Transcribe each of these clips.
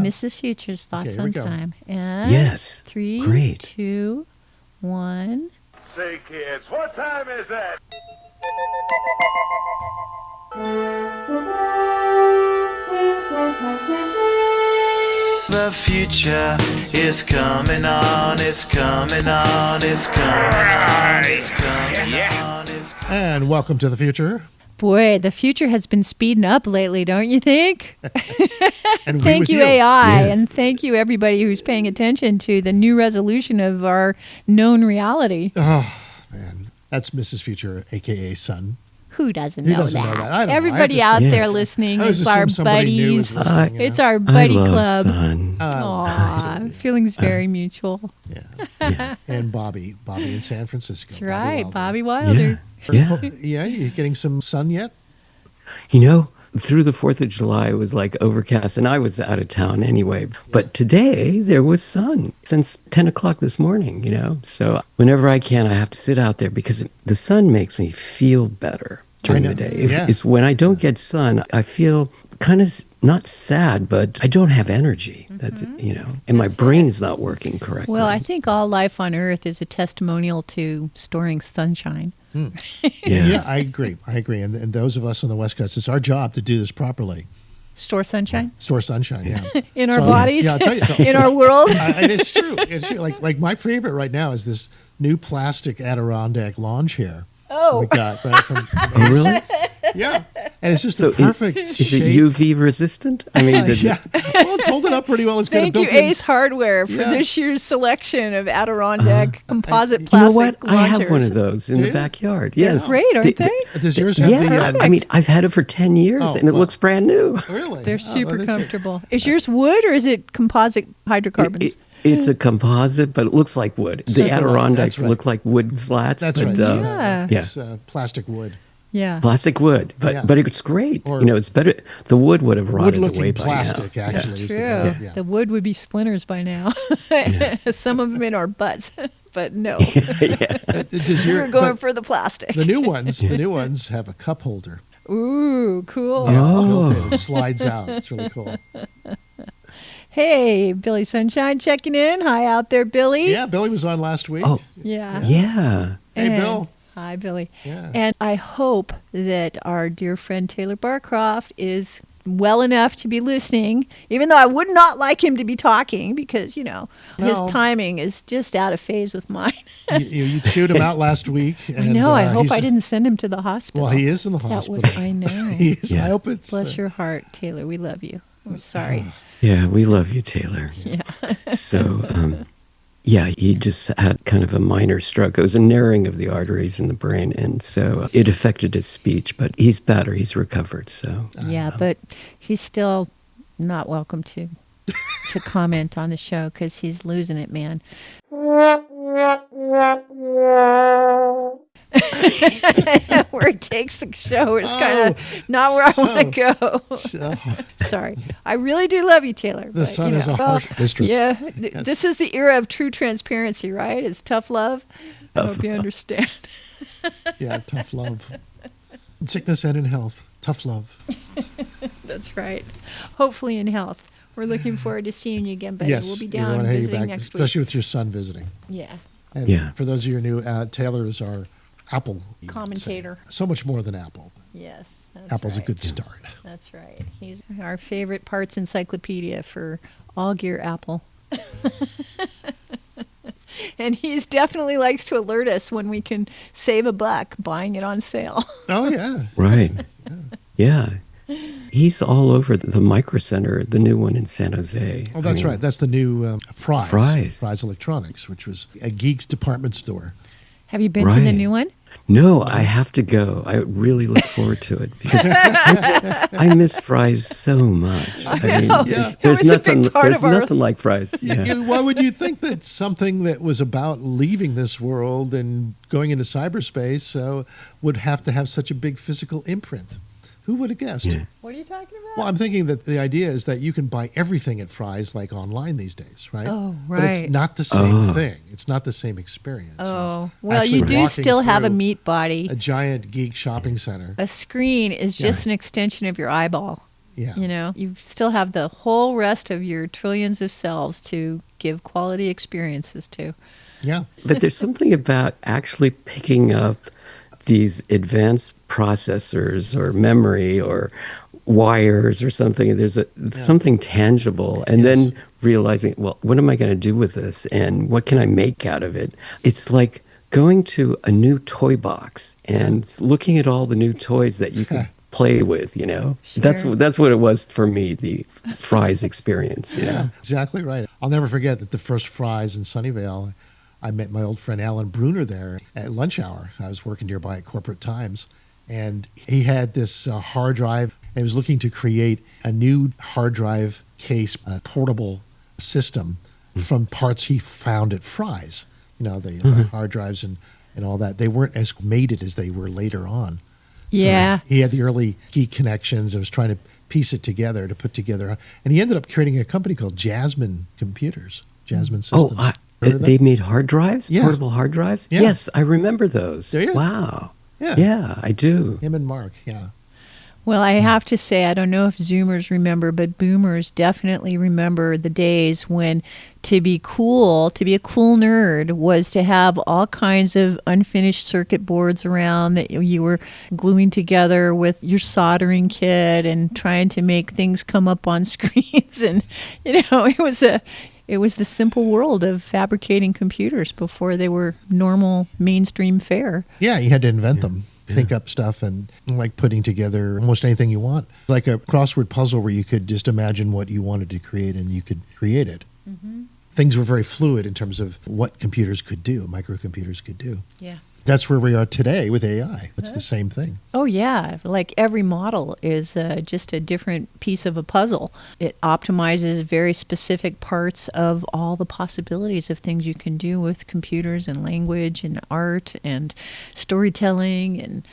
Mrs. Future's thoughts on time. And yes. 3, Great. 2, 1. Say, kids, what time is it? The future is coming on, it's coming on, it's coming on, it's coming on, it's coming on. And welcome to the future. Boy, the future has been speeding up lately, don't you think? And thank you, AI, Yes. and thank you, everybody who's paying attention to the new resolution of our known reality. Oh, man. That's Mrs. Future, a.k.a. Sun. Who doesn't Who know doesn't that? know that? I don't know. Everybody I out just- there Yes. listening, I it's just our assumed somebody new was buddies. listening, It's you know? our I buddy love club. Sun. Aw, feelings very mutual. Yeah. And Bobby in San Francisco. That's right, Wilder. Bobby Wilder. Yeah. Yeah, you getting some sun yet? You know, through the 4th of July, it was like overcast, and I was out of town anyway. But today, there was sun since 10 o'clock this morning, you know? So whenever I can, I have to sit out there because the sun makes me feel better during the day. It's when I don't get sun, I feel kind of not sad, but I don't have energy. That's, you know, and my brain is not working correctly. Well, I think all life on Earth is a testimonial to storing sunshine. Yeah, I agree. And those of us on the West Coast, it's our job to do this properly. Store sunshine? Store sunshine, yeah. In our bodies? Yeah, I'll tell you. In our world? It's true. It's true. Like my favorite right now is this new plastic Adirondack lawn chair. Oh. We got right from. Oh, really? Yeah, and it's just So a perfect is it shape. UV resistant? I mean, is it, Yeah, well, it's holding up pretty well. It's got a Thank you, built-in. Ace Hardware, for Yeah. this year's selection of Adirondack composite you know plastic what? I have launchers. one of those in Do the you? backyard. They're Yes. great, aren't they? Does yours have the? Yeah, I mean, I've had it for 10 years, Oh, and it well. looks brand new. Really? They're Oh, super that's it. comfortable. Is yours wood or is it composite hydrocarbons? It's a composite, but it looks like wood. The Super light, Adirondacks that's right. look like wood slats. That's but, right. Yeah. It's plastic wood. Yeah. Plastic wood, but Yeah. but it's great. Or- you know, it's better. The wood would have rotted away Wood-looking by plastic, now. actually. Is the True. better, yeah. The wood would be splinters by now. Some of them in our butts, but no. Does We're your, going but for the plastic. the new ones have a cup holder. Ooh, cool. Oh. Built in. It slides out. It's really cool. Hey, Billy Sunshine checking in. Hi out there, Billy. Yeah, Billy was on last week. Oh. Yeah. Yeah. Hey, And- Bill. Hi, Billy. Yeah. And I hope that our dear friend Taylor Barcroft is well enough to be listening, even though I would not like him to be talking because, you know, No. his timing is just out of phase with mine. You chewed him out last week. I And, know. I hope he's- I didn't send him to the hospital. Well, he is in the That was, hospital. I know. He is. Yeah. I hope it's. Bless your heart, Taylor. We love you. I'm sorry. Yeah, we love you, Taylor. Yeah. So, yeah, he just had kind of a minor stroke. It was a narrowing of the arteries in the brain, and so it affected his speech. But he's better. He's recovered. So, Yeah, but he's still not welcome to comment on the show because he's losing it, man. Where it takes the show is kind of not where I want to go. Oh, Sorry. I really do love you, Taylor. the but, sun you is know, a harsh mistress. Yeah, this is the era of true transparency, right? It's tough love. I hope you understand. Yeah, tough love. In sickness and in health. Tough love. That's right. Hopefully in health. We're looking forward to seeing you again, buddy. Yes. We'll be we down wanna have you visiting back, next week. especially with your son visiting. Yeah. And Yeah. for those of you who are new, Taylor is our Apple you would say. Commentator. So much more than Apple. Yes. That's Apple's right. a good start. That's right. He's our favorite parts encyclopedia for all gear Apple. And he's definitely likes to alert us when we can save a buck buying it on sale. Oh, yeah. right. Yeah. He's all over the Micro Center, the new one in San Jose. Oh, that's right. That's the new Fry's. Fry's. Fry's Electronics, which was a geek's department store. Have you been to the Right. new one? No, I have to go. I really look forward to it because I miss fries so much. I mean, Yeah. there's It was a big nothing. part There's of our- nothing like fries. Yeah. Why would you think that something that was about leaving this world and going into cyberspace would have to have such a big physical imprint? Who would have guessed? Yeah. What are you talking about? Well, I'm thinking that the idea is that you can buy everything at Fry's like online these days, right? Oh, But right. it's not the same Oh. thing. It's not the same experience. Oh, as well, you actually do walking still have a through meat body. a giant geek shopping center. A screen is just an extension of your eyeball. Yeah. You know, you still have the whole rest of your trillions of cells to give quality experiences to. Yeah. But there's something about actually picking up these advanced processors or memory or wires or something. There's something tangible. And then realizing, well, what am I going to do with this? And what can I make out of it? It's like going to a new toy box and looking at all the new toys that you can play with, you know? Sure. That's what it was for me, the Fry's experience. You know? Exactly right. I'll never forget that the first Fry's in Sunnyvale, I met my old friend Alan Bruner there at lunch hour. I was working nearby at Corporate Times, and he had this hard drive, and he was looking to create a new hard drive case, a portable system from parts he found at Fry's. You know, the hard drives and all that. They weren't as mated as they were later on. Yeah. So he had the early key connections and was trying to piece it together to put together. And he ended up creating a company called Jasmine Computers, Jasmine Systems. Oh, Heard of they that? made hard drives? Yeah. Portable hard drives? Yeah. Yes, I remember those. Do you? Wow. Yeah. Yeah, I do. Him and Mark, yeah. Well, I have to say, I don't know if Zoomers remember, but Boomers definitely remember the days when to be cool, to be a cool nerd, was to have all kinds of unfinished circuit boards around that you were gluing together with your soldering kit and trying to make things come up on screens. And, you know, it was the simple world of fabricating computers before they were normal mainstream fare. Yeah, you had to invent them. Think up stuff and like putting together almost anything you want. Like a crossword puzzle where you could just imagine what you wanted to create and you could create it. Things were very fluid in terms of what computers could do, microcomputers could do. Yeah. That's where we are today with AI. It's the same thing. Oh, yeah. Like every model is just a different piece of a puzzle. It optimizes very specific parts of all the possibilities of things you can do with computers and language and art and storytelling. And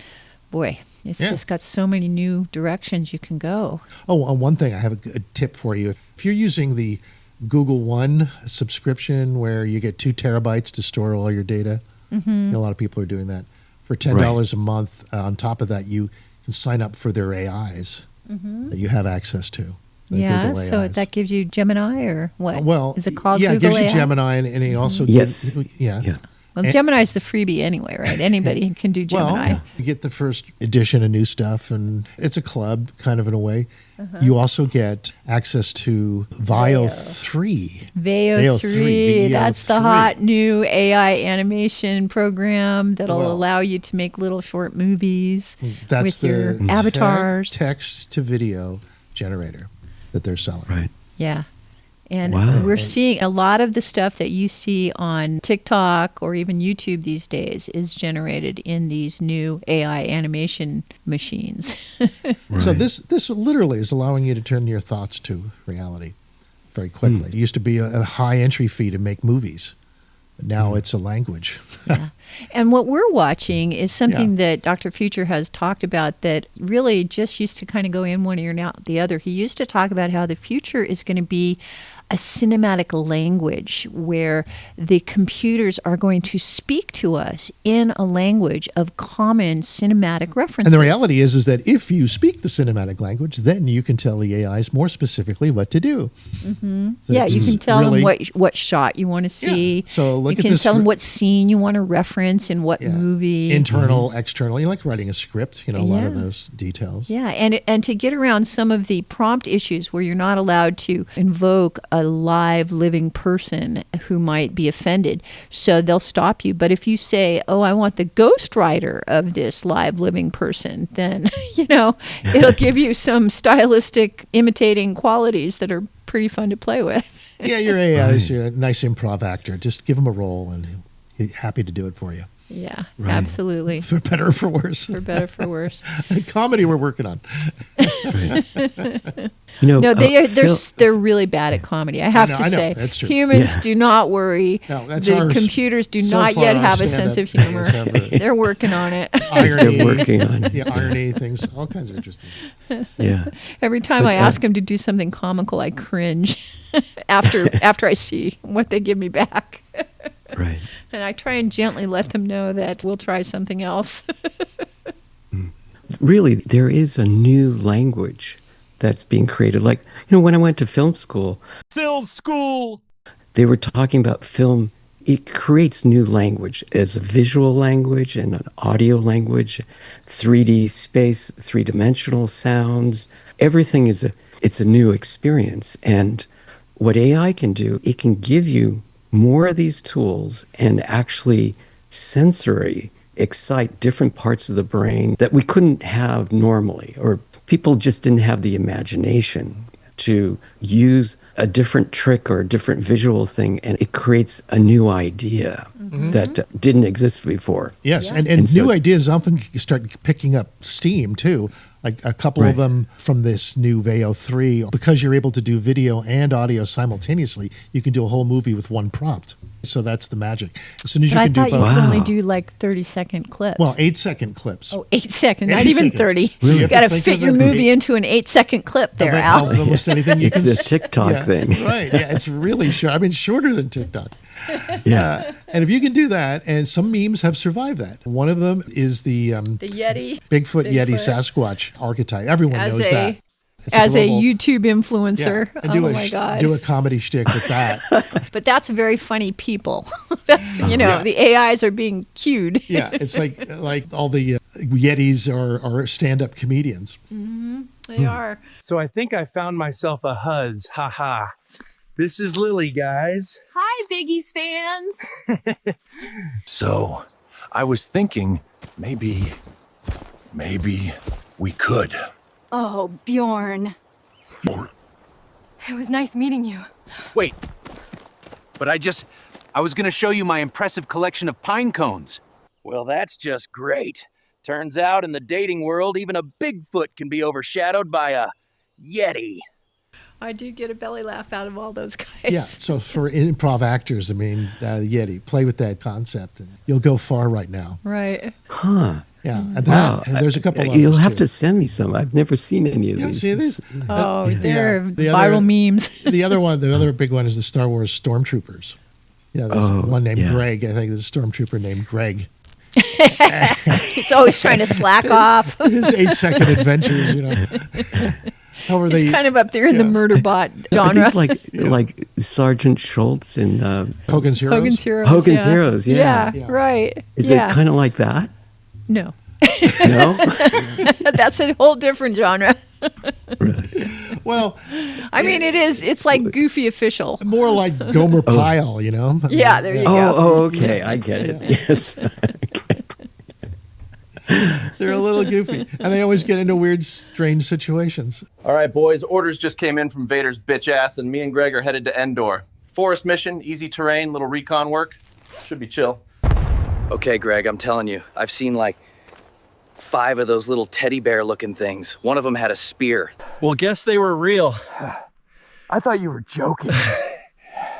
boy, it's just got so many new directions you can go. Oh, one thing, I have a good tip for you. If you're using the Google One subscription where you get 2 terabytes to store all your data, you know, a lot of people are doing that. For $10 a month, on top of that, you can sign up for their AIs that you have access to. The Google So AIs. that gives you Gemini or what? Well, is it called it Google gives you AI? Gemini, and it also Yes. gives, yeah. Well, Gemini's the freebie anyway, right? Anybody can do Gemini. Well, you get the first edition of new stuff, and it's a club, kind of in a way. You also get access to Veo 3. Veo 3, that's the 3. hot new AI animation program that'll Well, allow you to make little short movies That's with the your avatars. text to video generator that they're selling. Right. Yeah. And Wow. we're seeing a lot of the stuff that you see on TikTok or even YouTube these days is generated in these new AI animation machines. So Right. this literally is allowing you to turn your thoughts to reality very quickly. It used to be a high entry fee to make movies. But now it's a language. Yeah. And what we're watching is something that Dr. Future has talked about that really just used to kind of go in one ear and out the other. He used to talk about how the future is going to be a cinematic language where the computers are going to speak to us in a language of common cinematic references. And the reality is that if you speak the cinematic language, then you can tell the AIs more specifically what to do. So yeah, you it's can tell really- them what shot you want to see. So look you at can this tell them for- what scene you want to reference in what movie. Internal, external. You like writing a script, a lot of Yeah. those details. Yeah, and to get around some of the prompt issues where you're not allowed to invoke a live living person who might be offended, so they'll stop you. But if you say, "Oh, I want the ghostwriter of this live living person," then it'll give you some stylistic imitating qualities that are pretty fun to play with. Yeah, your AI is a nice improv actor. Just give him a role and he's happy to do it for you. Yeah, Right. absolutely. For better or for worse. For better, for worse. Comedy we're working on. No, No, Phil- they're really bad at comedy. I have I to know, say, that's true. humans Yeah. do not worry. No, that's the our- computers do so not far yet our have a stand-up sense of thing humor. is ever- They're working on it. Irony. They're working on it. Yeah, irony things, all kinds of interesting. Yeah. Every time But, I ask them to do something comical, I cringe after I see what they give me back. Right. And I try and gently let them know that we'll try something else. Really, there is a new language that's being created. Like, when I went to film school, they were talking about film. It creates new language as a visual language and an audio language, 3D space, three-dimensional sounds. Everything it's a new experience. And what AI can do, it can give you more of these tools and actually sensory excite different parts of the brain that we couldn't have normally, or people just didn't have the imagination to use a different trick or a different visual thing, and it creates a new idea that didn't exist before. Yes, Yeah. and so new it's- ideas often start picking up steam too. Like a couple of them from this new Veo 3, because you're able to do video and audio simultaneously, you can do a whole movie with one prompt. So that's the magic. As soon as But you I can do thought you both. could only Wow. do like 30-second clips. Well, 8-second clips. Oh, 8 seconds, not 8 even seconds. 30. So you You have got to to think fit of your it- movie into an 8-second clip there, Of Al. almost anything you It's can a TikTok thing. Right. Yeah, it's really short. I mean, shorter than TikTok. Yeah. And if you can do that, and some memes have survived that. One of them is the The Yeti. Bigfoot, Yeti, Bigfoot. Sasquatch archetype. Everyone As knows a- that. It's As a global- YouTube influencer. and do Oh a my God. do a comedy shtick with that. But that's very funny people. That's, Yeah. the AIs are being cued. Yeah, it's like all the Yetis are stand-up comedians. They are. So I think I found myself a huzz. Haha. This is Lily, guys. Hi, Biggie's fans. So, I was thinking maybe we could. Oh, Bjorn. It was nice meeting you. Wait. But I was gonna show you my impressive collection of pine cones. Well, that's just great. Turns out in the dating world, even a Bigfoot can be overshadowed by a Yeti. I do get a belly laugh out of all those guys. Yeah, so for improv actors, I mean, Yeti, play with that concept, and you'll go far right now. Right. Huh. Yeah, and Wow. and there's a couple of You'll others, have too. to send me some. I've never seen any of You these. see these? Oh, they're The viral memes. The other big one is the Star Wars Stormtroopers. Yeah, there's Oh, one named yeah. Greg. I think there's a Stormtrooper named Greg. He's always trying to slack off. His 8-second adventures, However, It's kind of up there in the murder bot Are genre. these like Sergeant Schultz in Hogan's Heroes. Hogan's Heroes. Hogan's yeah. Heroes, yeah. Yeah. Right. Is yeah. it kind of like that? No. No? That's a whole different genre. Well, I mean, it is. It's like Goofy Official. more like Gomer Pyle, Yeah, there you go. Oh, okay. I get it. Yes. They're a little goofy, and they always get into weird, strange situations. All right, boys, orders just came in from Vader's bitch ass, and me and Greg are headed to Endor. Forest mission, easy terrain, little recon work. Should be chill. Okay, Greg, I'm telling you, I've seen like 5 of those little teddy bear looking things. One of them had a spear. Well, guess they were real. I thought you were joking.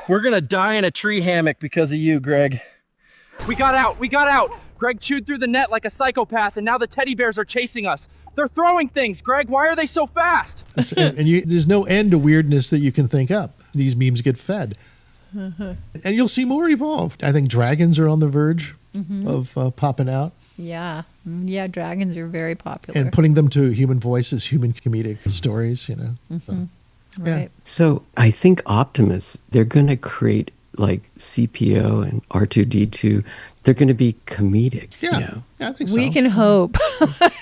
We're gonna die in a tree hammock because of you, Greg. We got out! We got out! Greg chewed through the net like a psychopath, and now the teddy bears are chasing us. They're throwing things, Greg. Why are they so fast? There's no end to weirdness that you can think up. These memes get fed. And you'll see more evolve. I think dragons are on the verge of popping out. Yeah. Yeah, dragons are very popular. And putting them to human voices, human comedic stories, So, right. So I think Optimus, they're going to create like CPO and R2D2. They're going to be comedic. Yeah, I think so. We can hope.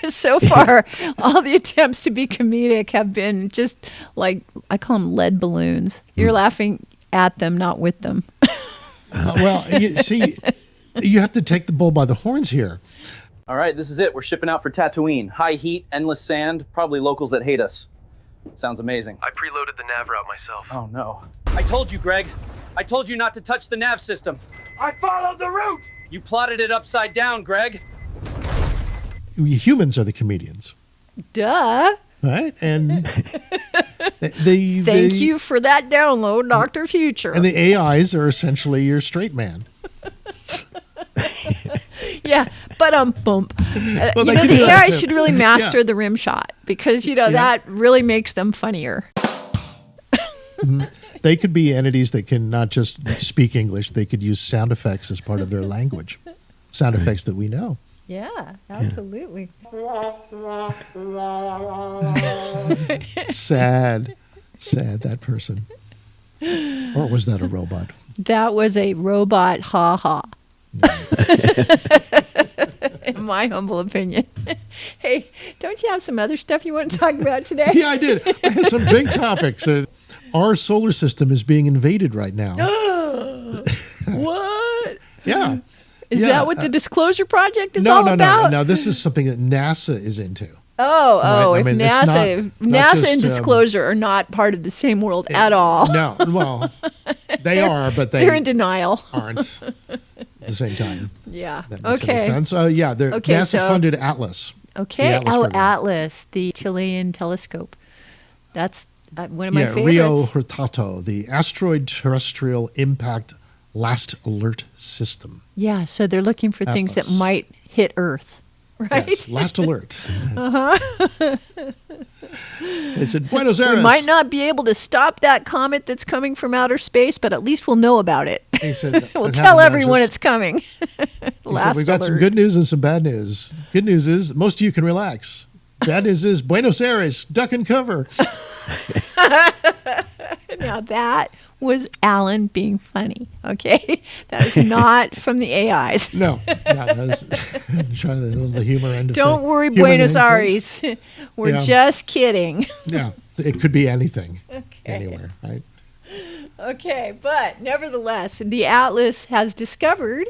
So far, all the attempts to be comedic have been just like, I call them lead balloons. You're laughing at them, not with them. You have to take the bull by the horns here. All right, this is it. We're shipping out for Tatooine. High heat, endless sand, probably locals that hate us. Sounds amazing. I preloaded the nav route myself. Oh, no. I told you, Greg. I told you not to touch the nav system. I followed the route! You plotted it upside down, Greg. Humans are the comedians, Duh. right? And Thank you for that download, Dr. Future. And the AIs are essentially your straight man. Yeah, but bump. Well, they can do The that AI too. should really master the rim shot because that really makes them funnier. They could be entities that can not just speak English; they could use sound effects as part of their language. Sound effects that we know. Yeah, absolutely. Sad, that person. Or was that a robot? That was a robot ha-ha. In my humble opinion. Hey, don't you have some other stuff you want to talk about today? Yeah, I did. I had some big topics. Our solar system is being invaded right now. What? Yeah. Is that what the Disclosure Project is no, all no, about? No, this is something that NASA is into. Oh, Right? if I mean, it's NASA not just, and Disclosure are not part of the same world at all. No, well, they are, but they're in denial. aren't at the same time. Yeah. That makes Okay. any sense. Yeah, they're NASA-funded Atlas. Okay. Atlas program. Atlas, the Chilean telescope. That's one of my favorites. Rio Hurtado, the Asteroid Terrestrial Impact Last Alert System. Yeah, so they're looking for things that Atlas. might hit Earth, right? Yes, last alert. They said, Buenos Aires. We might not be able to stop that comet that's coming from outer space, but at least we'll know about it. He said, We'll tell everyone it's coming. He said, we've got some good news and some bad news. Good news is most of you can relax. Bad news is Buenos Aires, duck and cover. Now that was Alan being funny, okay? That is not from the AIs. No, that was trying the humor end of Don't the worry, human Buenos interest. Aires. We're Yeah. just kidding. Yeah, it could be anything, Okay. anywhere, right? Okay, but nevertheless, the Atlas has discovered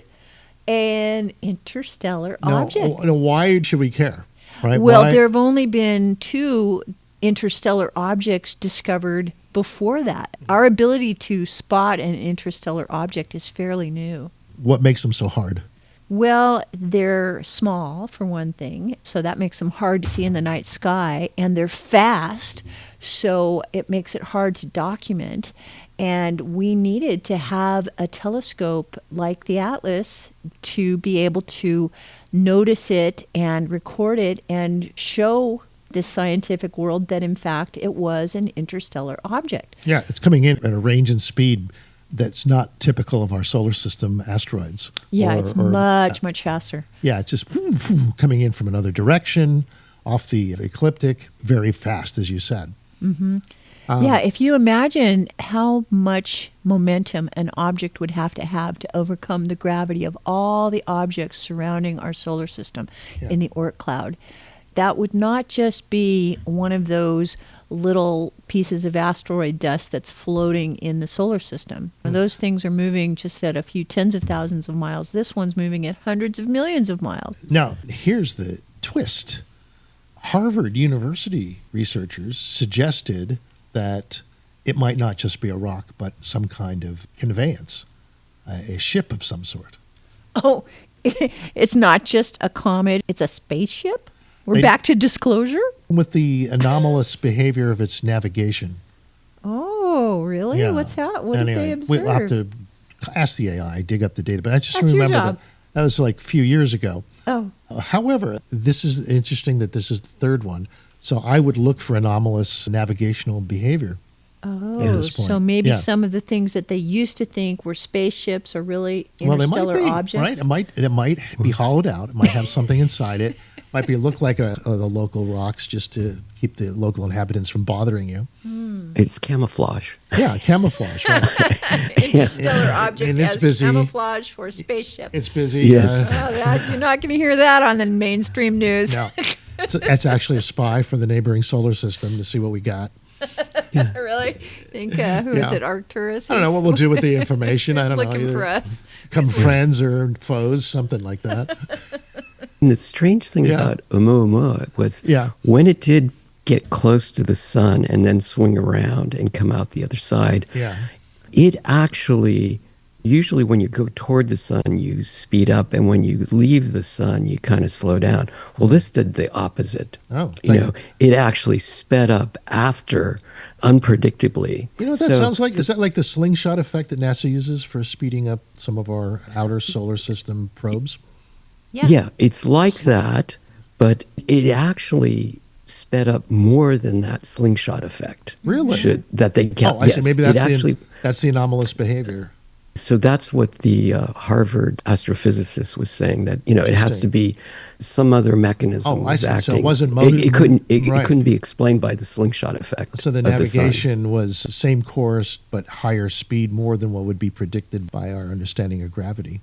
an interstellar object. No, why should we care? Right? Well, Why? there have only been 2 interstellar objects discovered before that. Our ability to spot an interstellar object is fairly new. What makes them so hard? Well, they're small, for one thing, so that makes them hard to see in the night sky, and they're fast, so it makes it hard to document. And we needed to have a telescope like the Atlas to be able to notice it and record it and show the scientific world that, in fact, it was an interstellar object. Yeah, it's coming in at a range and speed that's not typical of our solar system asteroids. Yeah, it's much faster. Yeah, it's just coming in from another direction, off the ecliptic, very fast, as you said. Mm-hmm. Yeah, if you imagine how much momentum an object would have to overcome the gravity of all the objects surrounding our solar system in the Oort cloud, that would not just be one of those little pieces of asteroid dust that's floating in the solar system. Those things are moving just at a few tens of thousands of miles. This one's moving at hundreds of millions of miles. Now, here's the twist. Harvard University researchers suggested that it might not just be a rock, but some kind of conveyance, a ship of some sort. Oh, it's not just a comet, it's a spaceship? We're back to Disclosure? With the anomalous behavior of its navigation. Oh, really? Yeah. What's that? What did they observe? We'll have to ask the AI, dig up the data, but I just That's your remember job. that was like a few years ago. Oh. However, this is interesting that this is the third one. So I would look for anomalous navigational behavior. Oh, at this point. so maybe Yeah. some of the things that they used to think were spaceships are really Well, they might interstellar be, objects. right? It might be hollowed out. It might have something inside it. Might be look like the local rocks just to keep the local inhabitants from bothering you. It's camouflage. Yeah, camouflage. Right? Interstellar object and it's as busy. camouflage for a spaceship. It's busy. Yes. You're not going to hear that on the mainstream news. No, it's actually a spy for the neighboring solar system to see what we got. Really? Think who is it? Arcturus? I don't know what we'll do with the information. I don't know. Looking Either for us. Become friends or foes, something like that. And the strange thing about Oumuamua was when it did get close to the sun and then swing around and come out the other side, it actually, usually when you go toward the sun, you speed up, and when you leave the sun, you kind of slow down. Well, this did the opposite. Oh, it actually sped up after unpredictably. You know what that sounds like? Is that like the slingshot effect that NASA uses for speeding up some of our outer solar system probes? Yeah, it's like that, but it actually sped up more than that slingshot effect. Really? That they kept. Oh, I see. Maybe it that's actually. that's the anomalous behavior. So that's what the Harvard astrophysicist was saying, that, it has to be some other mechanism I was see. acting. So it wasn't It couldn't right. be explained by the slingshot effect. So the of the sun. navigation was the same course but higher speed, more than what would be predicted by our understanding of gravity.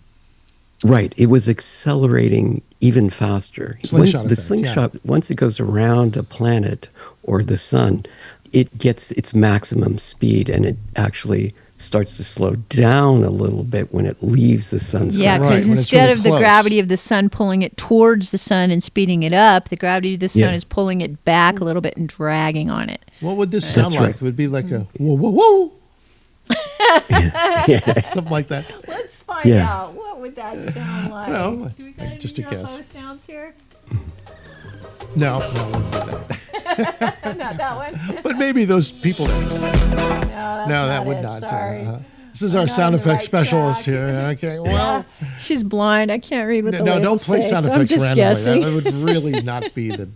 Right. It was accelerating even faster. Slingshot The effect, slingshot, once it goes around a planet or the sun, it gets its maximum speed, and it actually starts to slow down a little bit when it leaves the sun's Yeah, gravity. because instead of the gravity of the sun pulling it towards the sun and speeding it up, the gravity of the sun is pulling it back a little bit and dragging on it. What would this sound That's like? right. It would be like a whoa, whoa, whoa. Something like that. Let's find out. What would that sound like? No, Do we got any just a guess. UFO sounds here? No, wouldn't do that. Not that one. But maybe those people. No, that would it. not. Sorry. This is our sound effects specialist here. Okay, well. She's blind. I can't read what the No, don't labels play say, sound so I'm effects just randomly. guessing. That would really not be the,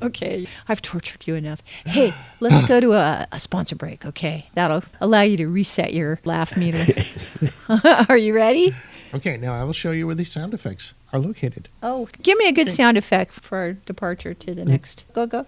Okay, I've tortured you enough. Hey, let's go to a sponsor break, okay? That'll allow you to reset your laugh meter. Are you ready? Okay, now I will show you where these sound effects are located. Oh, give me a good sound effect for our departure to the next. Go.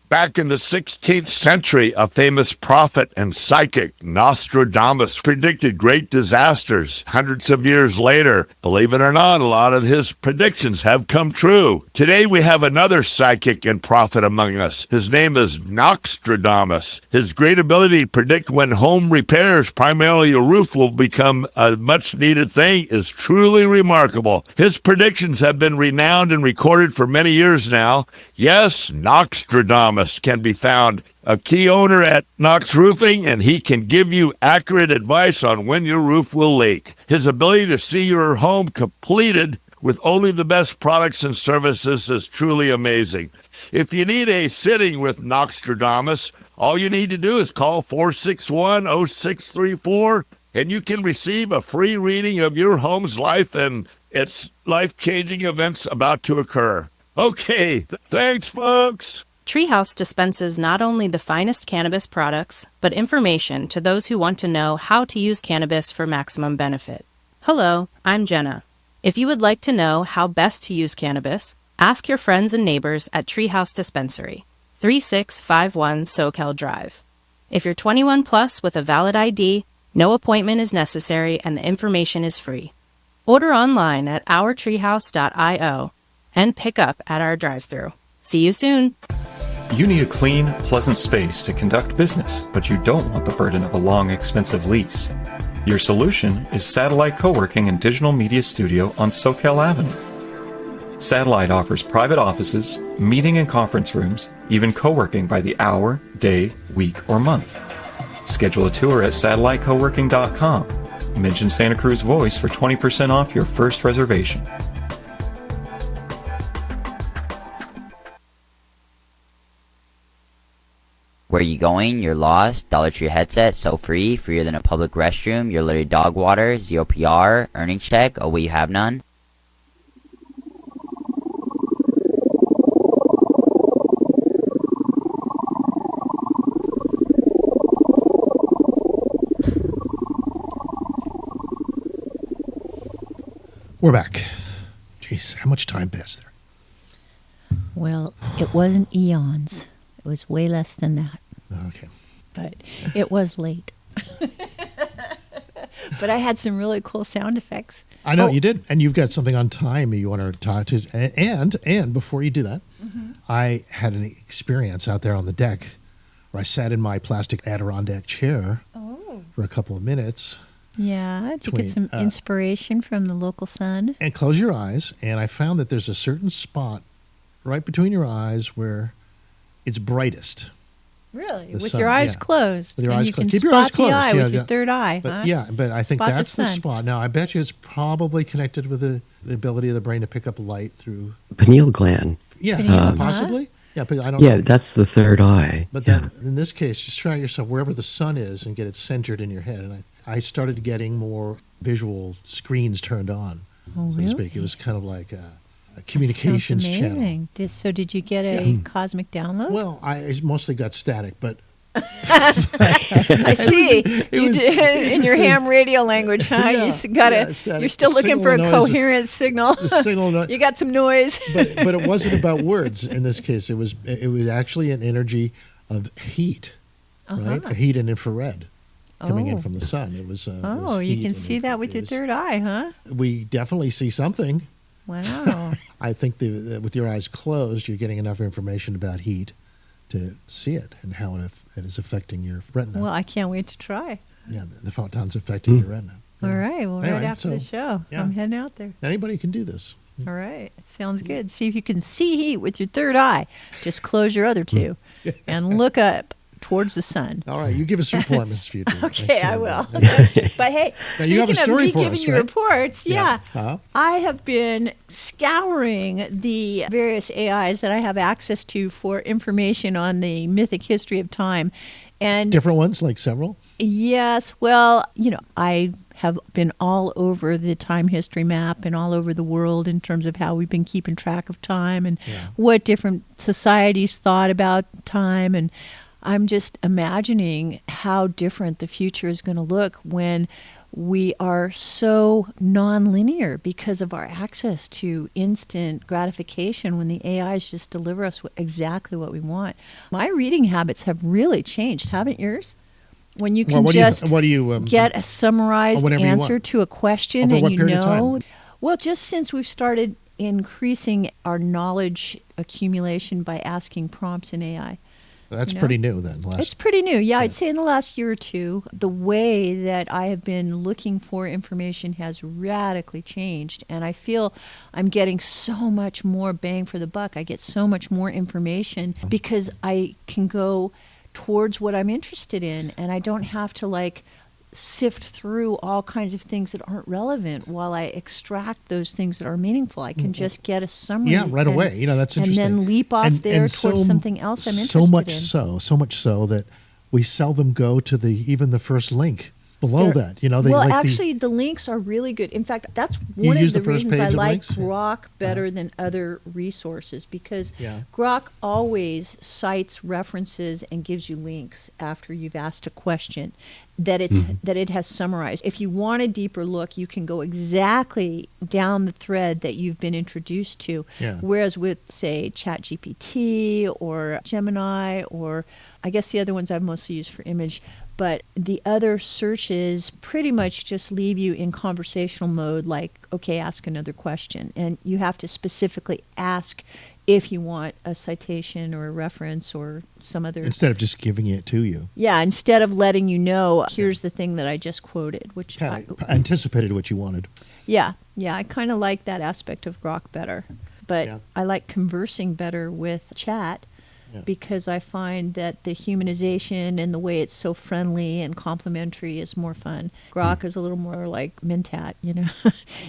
Back in the 16th century, a famous prophet and psychic, Nostradamus, predicted great disasters. Hundreds of years later, believe it or not, a lot of his predictions have come true. Today we have another psychic and prophet among us. His name is Nostradamus. His great ability to predict when home repairs, primarily a roof, will become a much-needed thing is truly remarkable. His predictions have been renowned and recorded for many years now. Yes, Nostradamus can be found a key owner at Knox Roofing, and he can give you accurate advice on when your roof will leak. His ability to see your home completed with only the best products and services is truly amazing. If you need a sitting with Nostradamus, all you need to do is call 461-0634, and you can receive a free reading of your home's life and its life-changing events about to occur. Okay, thanks, folks. Treehouse dispenses not only the finest cannabis products, but information to those who want to know how to use cannabis for maximum benefit. Hello, I'm Jenna. If you would like to know how best to use cannabis, ask your friends and neighbors at Treehouse Dispensary, 3651 Soquel Drive. If you're 21 plus with a valid ID, no appointment is necessary and the information is free. Order online at ourtreehouse.io and pick up at our drive-thru. See you soon. You need a clean, pleasant space to conduct business, but you don't want the burden of a long, expensive lease. Your solution is Satellite Co-working and Digital Media Studio on Soquel Avenue. Satellite offers private offices, meeting and conference rooms, even co-working by the hour, day, week, or month. Schedule a tour at satellitecoworking.com. Mention Santa Cruz Voice for 20% off your first reservation. Where you going? You're lost. Dollar Tree headset, so free, freer than a public restroom. You're literally dog water, 0 PR, earnings check. Oh, wait, you have none? We're back. Jeez, how much time passed there? Well, it wasn't eons. It was way less than that. Okay. But it was late. But I had some really cool sound effects. I know you did, and you've got something on time you want to talk to. And before you do that, I had an experience out there on the deck where I sat in my plastic Adirondack chair for a couple of minutes. Yeah, to get some inspiration from the local sun. And close your eyes, and I found that there's a certain spot right between your eyes where it's brightest. Really? With sun, your eyes closed. With your and eyes you closed. Can Keep your eyes spot closed. the eye Yeah, with your third eye. But huh? yeah, but I think Spot that's the sun. spot. Now, I bet you it's probably connected with the ability of the brain to pick up light through Pineal gland. Yeah, possibly. Yeah, but I don't know. Yeah, that's the third eye. But then in this case, just try yourself wherever the sun is and get it centered in your head. And I started getting more visual screens turned on, so to speak. It was kind of like communications Sounds channel. amazing. So did you get a cosmic download? Well, I mostly got static, but I see. You did in your ham radio language, huh? You're still looking for a coherent signal. The signal you got some noise. but it wasn't about words in this case. It was actually an energy of heat, right? A heat and infrared coming in from the sun. It was. You can see that with your third eye, huh? We definitely see something. Wow. I think with your eyes closed, you're getting enough information about heat to see it and how it is affecting your retina. Well, I can't wait to try. Yeah, the photon's affecting your retina. Yeah. All right. Well, Anyway, right after the show, I'm heading out there. Anybody can do this. All right. Sounds good. See if you can see heat with your third eye. Just close your other two and look up towards the sun. All right. You give us a report, Mrs. Future. Okay, I will. But hey, now you have a story for us, giving you right? reports, Yeah. I have been scouring the various AIs that I have access to for information on the mythic history of time. And different ones, like several? Yes. Well, I have been all over the time history map and all over the world in terms of how we've been keeping track of time and what different societies thought about time. And I'm just imagining how different the future is going to look when we are so nonlinear because of our access to instant gratification, when the AIs just deliver us exactly what we want. My reading habits have really changed, haven't yours? When you can get a summarized answer to a question over and what you period of know. time? Well, just since we've started increasing our knowledge accumulation by asking prompts in AI. That's pretty new then. It's pretty new. Yeah, I'd say in the last year or two, the way that I have been looking for information has radically changed. And I feel I'm getting so much more bang for the buck. I get so much more information because I can go towards what I'm interested in. And I don't have to sift through all kinds of things that aren't relevant while I extract those things that are meaningful. I can just get a summary. Yeah, right away. That's interesting. And then leap off towards something else I'm interested in. So much so that we seldom go to even the first link below that. The links are really good. In fact, that's one of the reasons I like Grok better than other resources, because Grok always cites references and gives you links after you've asked a question that it has summarized. If you want a deeper look, you can go exactly down the thread that you've been introduced to. Yeah. Whereas with, say, ChatGPT or Gemini, or I guess the other ones I've mostly used for image, but the other searches pretty much just leave you in conversational mode, like, okay, ask another question. And you have to specifically ask if you want a citation or a reference or some other... Instead of just giving it to you. Yeah, instead of letting you know, here's the thing that I just quoted, which... Kind of anticipated what you wanted. Yeah, I kind of like that aspect of Grok better. But I like conversing better with chat, because I find that the humanization and the way it's so friendly and complimentary is more fun. Grok is a little more like Mentat,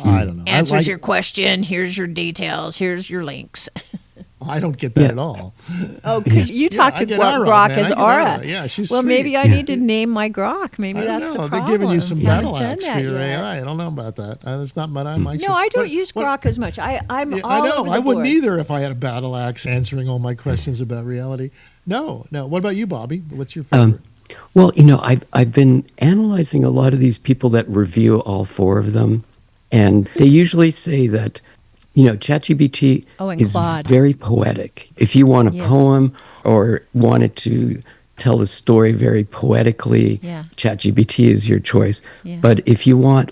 I don't know. Answers your question, here's your details, here's your links. I don't get that at all. Oh, because you talk to Grok as Aura. Yeah, she's Well, sweet. maybe I need to name my Grok. Maybe that's the problem. They're giving you some battle axe for your yet. AI. I don't know about that. That's not what I'm No, I don't use Grok as much. I'm all I know. over the I wouldn't board. either if I had a battle axe answering all my questions about reality. No. What about you, Bobby? What's your favorite? Well, I've been analyzing a lot of these people that review all four of them, and they usually say that ChatGPT is Claude. very poetic. If you want a poem or wanted to tell a story very poetically, ChatGPT is your choice. Yeah. But if you want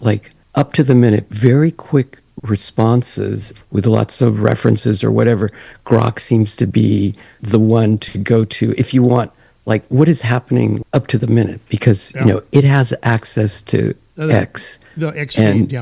up to the minute, very quick responses with lots of references or whatever, Grok seems to be the one to go to if you want what is happening up to the minute, because it has access to X. The X feed,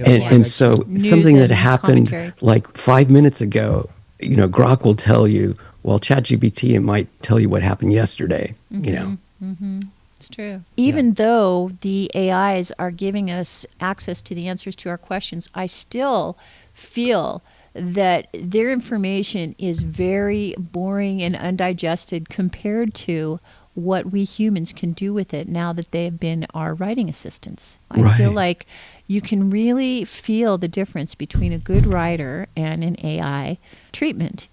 And so something that happened commentary. 5 minutes ago, Grok will tell you, well, ChatGPT, it might tell you what happened yesterday, Mm-hmm. It's true. Even though the AIs are giving us access to the answers to our questions, I still feel that their information is very boring and undigested compared to what we humans can do with it now that they have been our writing assistants. I feel like you can really feel the difference between a good writer and an AI treatment.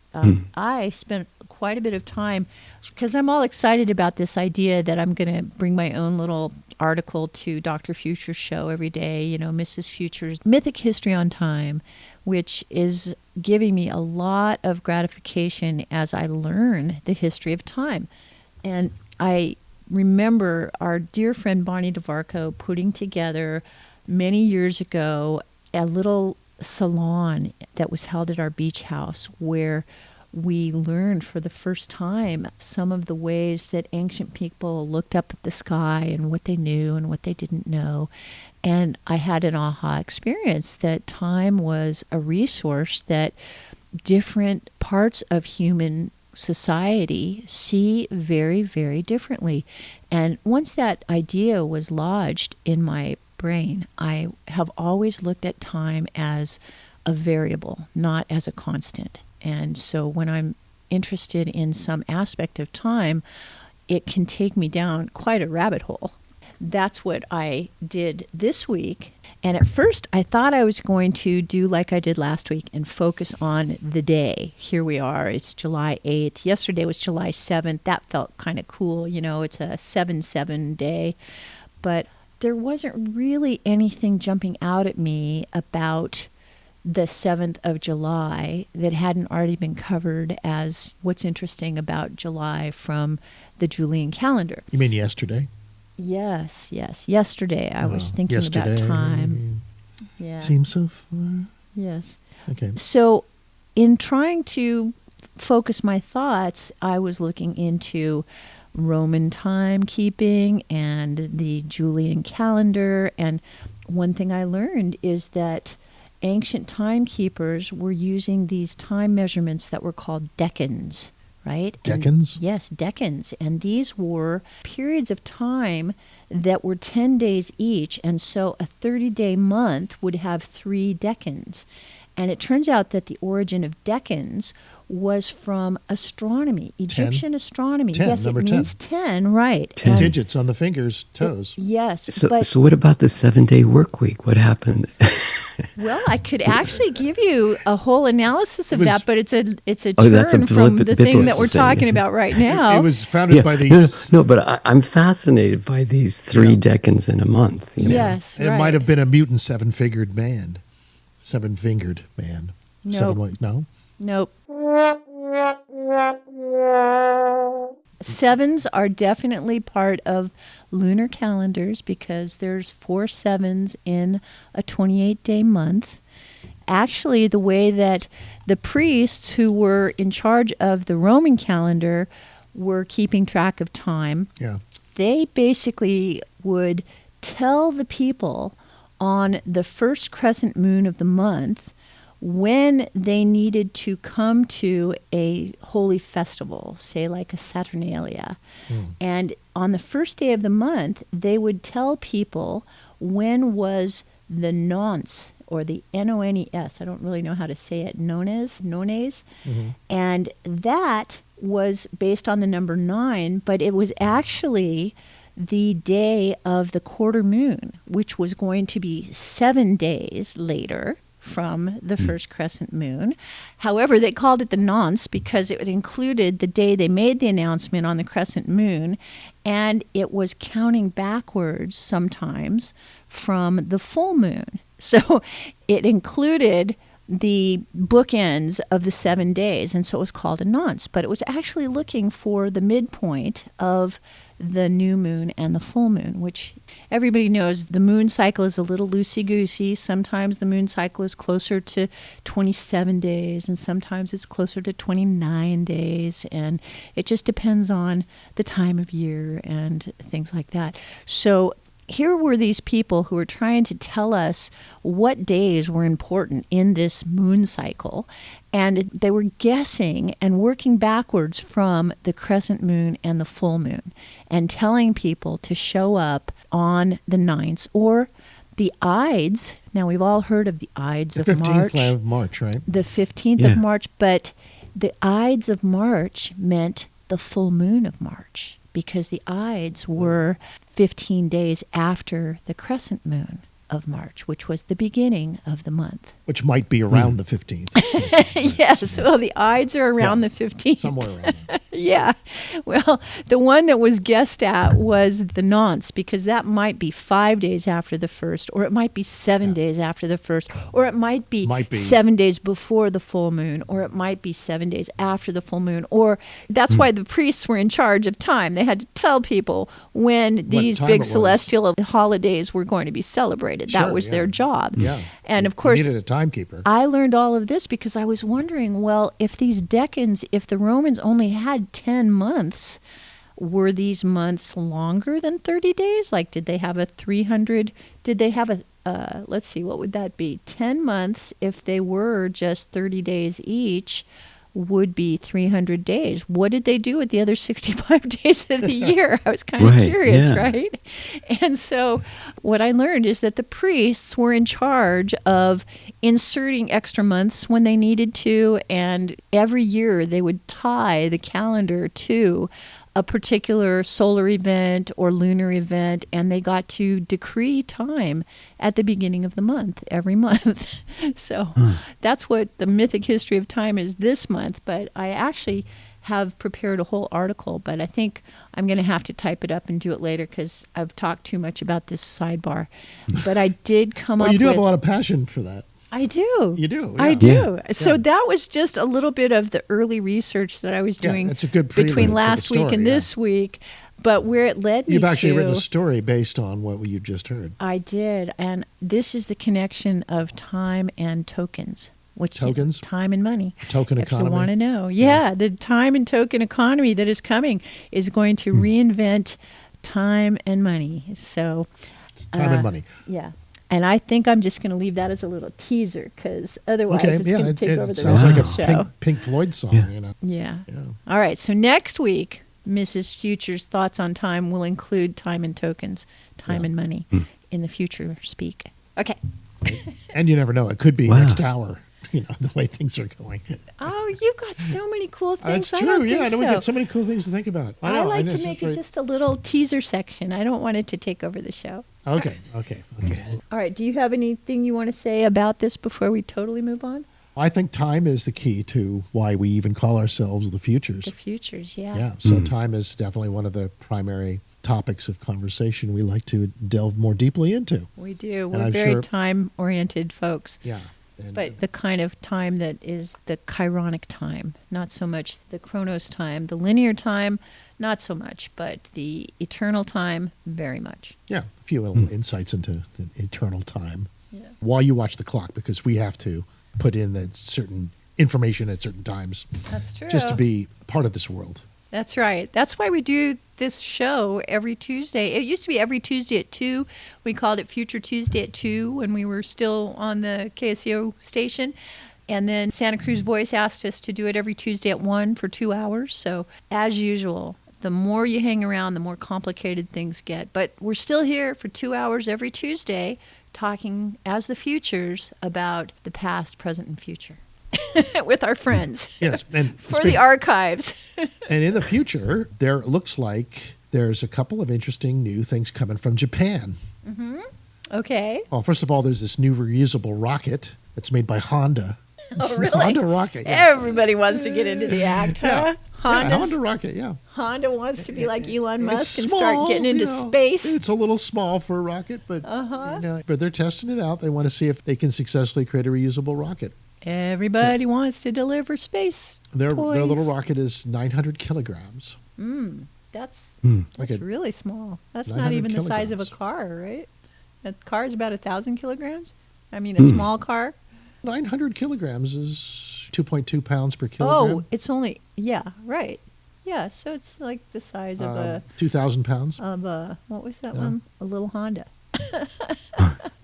I spent quite a bit of time because I'm all excited about this idea that I'm going to bring my own little article to Dr. Future's show every day, you know, Mrs. Future's Mythic History on Time, which is giving me a lot of gratification as I learn the history of time. And I remember our dear friend Bonnie DeVarco putting together many years ago a little salon that was held at our beach house where we learned for the first time some of the ways that ancient people looked up at the sky and what they knew and what they didn't know. And I had an aha experience that time was a resource that different parts of human society see very, very differently. And once that idea was lodged in my brain, I have always looked at time as a variable, not as a constant. And so when I'm interested in some aspect of time, it can take me down quite a rabbit hole. That's what I did this week. And at first, I thought I was going to do like I did last week and focus on the day. Here we are. It's July 8th. Yesterday was July 7th. That felt kind of cool. You know, it's a 7/7 day. But there wasn't really anything jumping out at me about the 7th of July that hadn't already been covered as what's interesting about July from the Julian calendar. You mean yesterday? Yes. Yesterday I was thinking about time. Yeah. Seems so far. Yes. Okay. So in trying to focus my thoughts, I was looking into Roman timekeeping and the Julian calendar. And one thing I learned is that ancient timekeepers were using these time measurements that were called decans, right? Decans? Yes, decans. And these were periods of time that were 10 days each. And so a 30-day month would have 3 decans. And it turns out that the origin of decans was from astronomy, Egyptian astronomy. 10, yes, number it means 10, right. 10 digits on the fingers, toes. Yes. So what about the 7-day work week? What happened? Well, I could actually give you a whole analysis of that, but it's a that's turn from the thing that we're thing, talking about right now. It was founded by these... No, but I'm fascinated by these 3 decans in a month. You know? Yes, It might have been a mutant seven-fingered man. Seven-fingered man. Nope. No? Nope. Sevens are definitely part of lunar calendars because there's 4 sevens in a 28-day month. Actually, the way that the priests who were in charge of the Roman calendar were keeping track of time, they basically would tell the people on the first crescent moon of the month when they needed to come to a holy festival, say like a Saturnalia. And on the first day of the month, they would tell people when was the nonce, or the N-O-N-E-S, I don't really know how to say it, nones. And that was based on the number 9, but it was actually the day of the quarter moon, which was going to be 7 days later from the first crescent moon. However, they called it the nonce because it included the day they made the announcement on the crescent moon, and it was counting backwards sometimes from the full moon. So it included the bookends of the 7 days, and so it was called a nonce. But it was actually looking for the midpoint of the new moon and the full moon, which everybody knows the moon cycle is a little loosey-goosey. Sometimes the moon cycle is closer to 27 days, and sometimes it's closer to 29 days, and it just depends on the time of year and things like that. So here were these people who were trying to tell us what days were important in this moon cycle, and they were guessing and working backwards from the crescent moon and the full moon and telling people to show up on the 9th or the Ides. Now, we've all heard of the Ides of March. The 15th of March, right? The 15th of March, but the Ides of March meant the full moon of March. because the Ides were 15 days after the crescent moon of March, which was the beginning of the month. Which might be around the 15th. Yes, well, the Ides are around the 15th. Somewhere around there. Yeah. Well, the one that was guessed at was the nonce, because that might be 5 days after the first, or it might be 7 days after the first, or it might be 7 days before the full moon, or it might be 7 days after the full moon. Or that's why the priests were in charge of time. They had to tell people when these big celestial holidays were going to be celebrated. That was their job. Yeah. And of course, you needed a timekeeper. I learned all of this because I was wondering, well, if these decans, if the Romans only had 10 months, were these months longer than 30 days? Like, did they have a 300? Did they have a, let's see, what would that be? 10 months, if they were just 30 days each, would be 300 days. What did they do with the other 65 days of the year? I was kind of curious, right? And so what I learned is that the priests were in charge of inserting extra months when they needed to, and every year they would tie the calendar to a particular solar event or lunar event, and they got to decree time at the beginning of the month, every month. So that's what the mythic history of time is this month. But I actually have prepared a whole article, but I think I'm going to have to type it up and do it later because I've talked too much about this sidebar. But I did come up with... You do have a lot of passion for that. I do. You do. I do. So that was just a little bit of the early research that I was doing it's a good between last week and this week. But where it led me You've actually written a story based on what you just heard. I did. And this is the connection of time and tokens. Which tokens? Time and money. Token economy. If you want to know. Yeah, the time and token economy that is coming is going to reinvent time and money. So time and money. Yeah. And I think I'm just going to leave that as a little teaser because otherwise it's going to take over the rest sounds of like the show. a Pink Floyd song, you know. Yeah. All right. So next week, Mrs. Future's thoughts on time will include time and tokens, time and money in the future speak. Okay. And you never know. It could be next hour, you know, the way things are going. Oh, you got so many cool things. That's true. I know we got so many cool things to think about. I like to make it just a little teaser section. I don't want it to take over the show. Okay. All right. Do you have anything you want to say about this before we totally move on? I think time is the key to why we even call ourselves the Futures. The Futures, yeah. Yeah. So time is definitely one of the primary topics of conversation we like to delve more deeply into. We do. We're very time-oriented folks. Yeah. But the kind of time that is the chironic time, not so much the chronos time, the linear time, not so much, but the eternal time, very much. Yeah, a few little insights into the eternal time while you watch the clock, because we have to put in that certain information at certain times. That's true. Just to be part of this world. That's right. That's why we do this show every Tuesday. It used to be every Tuesday at 2. We called it Future Tuesday at 2 when we were still on the KSCO station. And then Santa Cruz Voice asked us to do it every Tuesday at 1 for 2 hours. So as usual, the more you hang around, the more complicated things get. But we're still here for 2 hours every Tuesday talking as the Futures about the past, present, and future. With our friends. Yes. And for the archives. And in the future, there looks like there's a couple of interesting new things coming from Japan. Mm-hmm. Okay. Well, first of all, there's this new reusable rocket that's made by Honda. Oh, really? Honda rocket. Yeah. Everybody wants to get into the act, huh? Honda rocket, Honda wants to be like Elon Musk and start getting into space. It's a little small for a rocket, but but they're testing it out. They want to see if they can successfully create a reusable rocket. Everybody wants to deliver space. Their little rocket is 900 kilograms. That's really small. That's not even the size of a car, right? A car is about 1,000 kilograms. I mean, a small car. 900 kilograms is 2.2 pounds per kilogram. Oh, it's only right. Yeah, so it's like the size of a 2,000 pounds of a what was that one? A little Honda.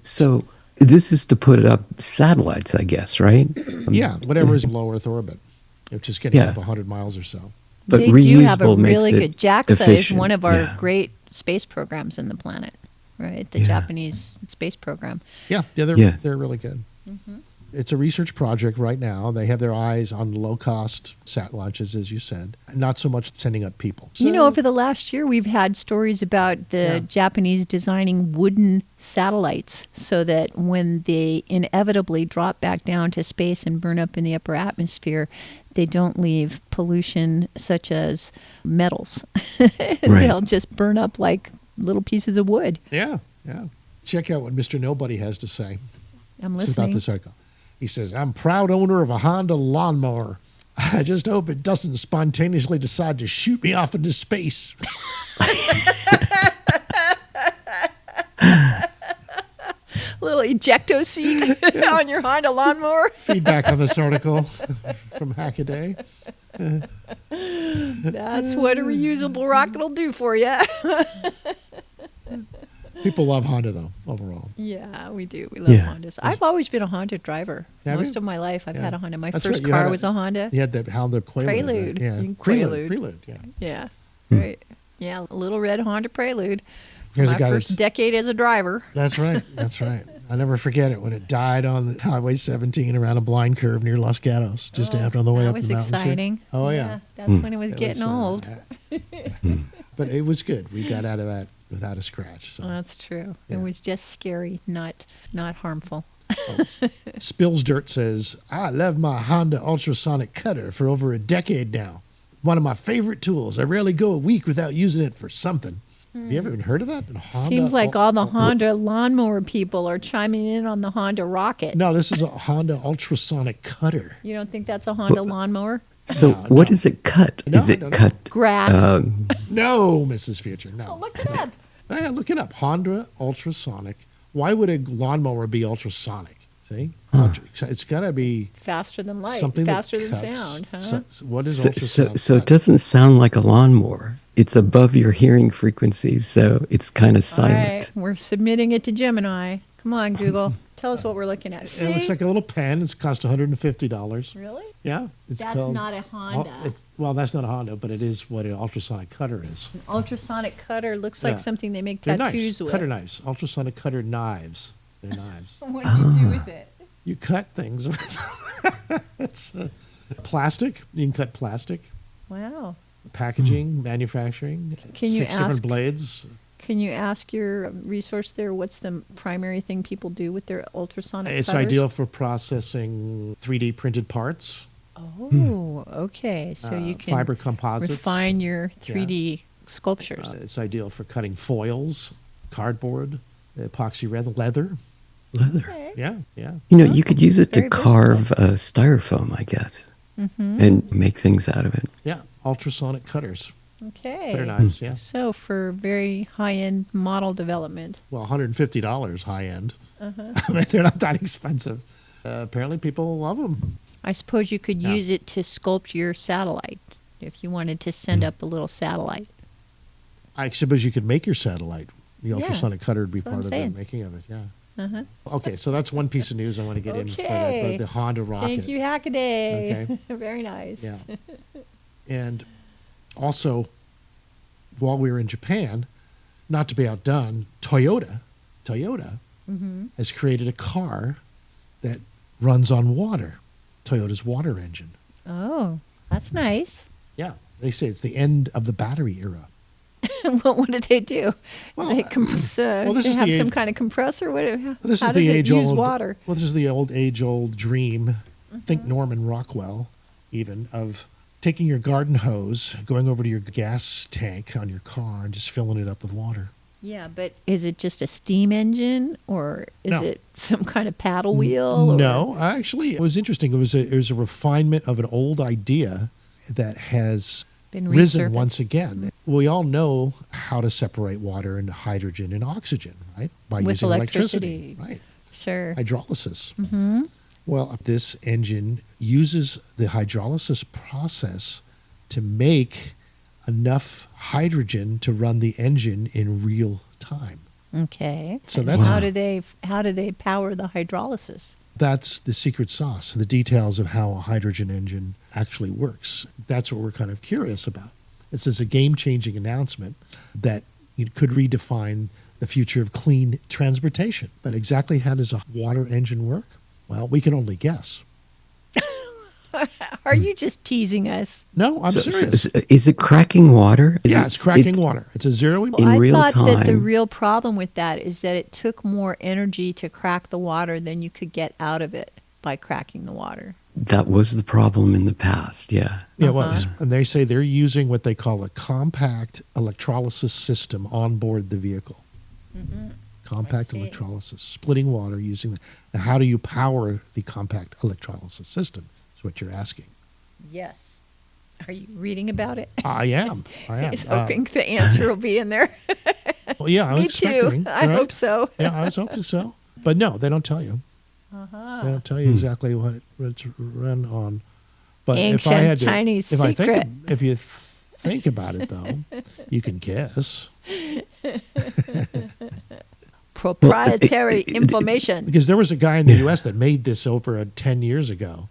So. This is to put up satellites, I guess, right? Yeah, whatever is low Earth orbit, which is getting up 100 miles or so. But they do have a really good JAXA is one of our great space programs in the planet, right? The Japanese space program. Yeah, they're really good. Mm-hmm. It's a research project right now. They have their eyes on low-cost sat launches, as you said, not so much sending up people. So, over the last year, we've had stories about the Japanese designing wooden satellites so that when they inevitably drop back down to space and burn up in the upper atmosphere, they don't leave pollution such as metals. They'll just burn up like little pieces of wood. Yeah. Check out what Mr. Nobody has to say. I'm It's listening. about this article. He says, I'm proud owner of a Honda lawnmower. I just hope it doesn't spontaneously decide to shoot me off into space. Little ejecto seat on your Honda lawnmower. Feedback on this article from Hackaday. That's what a reusable rocket will do for you. People love Honda, though, overall. Yeah, we do. We love Hondas. I've always been a Honda driver. Most of my life, I've had a Honda. My first car was a Honda. You had that Honda Prelude. Prelude. Yeah. Prelude. Yeah. Yeah. Right. Yeah, a little red Honda Prelude. Here's my a guy first decade as a driver. That's right. I never forget it when it died on the Highway 17 around a blind curve near Los Gatos, just after on the way up the mountain. That was exciting. Oh, yeah. That's when it was getting old. But it was good. We got out of that without a scratch. So. That's true. It was just scary, not harmful. Spills Dirt says, I love my Honda ultrasonic cutter for over a decade now. One of my favorite tools. I rarely go a week without using it for something. Have you ever even heard of that? Seems like all the Honda lawnmower people are chiming in on the Honda Rocket. No, this is a Honda ultrasonic cutter. You don't think that's a Honda lawnmower? So what does it cut? No, Is I it don't cut? Grass. No, Mrs. Future, no. Oh, look it up. Yeah, look it up. Honda ultrasonic. Why would a lawnmower be ultrasonic? See? It's got to be faster than light, something faster that than cuts. sound, huh? So what is ultrasonic? So it doesn't sound like a lawnmower. It's above your hearing frequencies, so it's kind of silent. All right, we're submitting it to Gemini. Come on, Google. Tell us what we're looking at. It looks like a little pen. It's cost $150. Really? Yeah. That's not a Honda. Well, that's not a Honda, but it is what an ultrasonic cutter is. An ultrasonic cutter looks like something they make They're tattoos knives, with. cutter knives, ultrasonic cutter knives. They're knives. What do you do with it? You cut things with them. It's plastic. You can cut plastic. Wow. Packaging, manufacturing. Can you 6 different blades. Can you ask your resource there what's the primary thing people do with their ultrasonic It's cutters? ideal for processing 3D printed parts. Oh, okay. So you can fiber composites. refine your 3D sculptures. It's ideal for cutting foils, cardboard, epoxy leather. Leather. Okay. Yeah. You could use it to Very carve styrofoam, I guess, and make things out of it. Yeah, ultrasonic cutters. Okay. Cutter knives, yeah. So for very high-end model development. Well, $150 high end. I mean, they're not that expensive. Apparently, people love them. I suppose you could use it to sculpt your satellite if you wanted to send up a little satellite. I suppose you could make your satellite. The ultrasonic cutter would be that's part what of I'm the saying. making of it, yeah. Okay, so that's one piece of news I want to get in for the Honda Rocket. Thank you, Hackaday. Okay. Very nice. Yeah. And also, while we were in Japan, not to be outdone, Toyota has created a car that runs on water. Toyota's water engine. Oh, that's nice. Yeah. They say it's the end of the battery era. What did they do? Well, they this they is have the some age- kind of compressor? This how is does the it age use old water? Well, this is the age-old dream. Think Norman Rockwell, even, of taking your garden hose, going over to your gas tank on your car, and just filling it up with water. Yeah, but is it just a steam engine or is No. it some kind of paddle wheel? No, actually, it was interesting. It was a refinement of an old idea that has Been risen resurfaced. once again. We all know how to separate water into hydrogen and oxygen, right? By With using electricity. right? Sure. Hydrolysis. Mm-hmm. Well, this engine uses the hydrolysis process to make enough hydrogen to run the engine in real time. Okay. So And that's- how do they power the hydrolysis? That's the secret sauce, the details of how a hydrogen engine actually works. That's what we're kind of curious about. This is a game-changing announcement that could redefine the future of clean transportation. But exactly how does a water engine work? Well, we can only guess. Are you just teasing us? No, I'm serious. Is it cracking water? It's cracking water. It's a zero in real I thought that the time. real problem with that is that it took more energy to crack the water than you could get out of it by cracking the water. That was the problem in the past, yeah. Yeah, it was. And they say they're using what they call a compact electrolysis system on board the vehicle. Compact electrolysis, splitting water using the... Now, how do you power the compact electrolysis system? Is what you're asking. Yes. Are you reading about it? I am. He's hoping the answer will be in there. Well, yeah, I'm Me expecting. too. I hope so. Yeah, I was hoping so. But no, they don't tell you. They don't tell you exactly what it's run on. But Ancient if I had to, Chinese if secret. I think, if you think about it, though, you can guess. Proprietary information. Because there was a guy in the U.S. that made this over 10 years ago,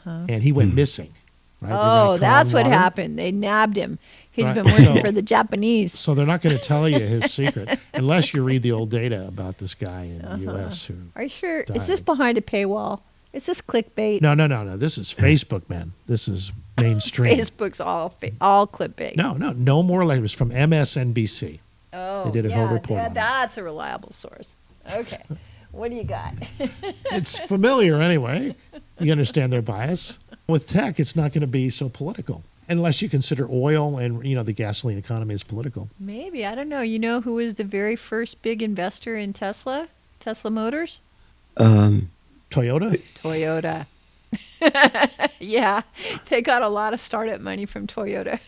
and he went missing. Right? Oh, that's what happened. They nabbed him. He's Right. been working So- for the Japanese. So they're not going to tell you his secret unless you read the old data about this guy in the U.S. who. Are you sure? died. Is this behind a paywall? Is this clickbait? No. This is Facebook, man. This is mainstream. Facebook's all clickbait. No more. Like it was from MSNBC. Oh, They did a whole report on it. that's a reliable source. Okay. What do you got? It's familiar anyway. You understand their bias. With tech, it's not going to be so political unless you consider oil and the gasoline economy is political. Maybe. I don't know. You know who was the very first big investor in Tesla? Tesla Motors? Toyota? Toyota. Yeah. They got a lot of startup money from Toyota.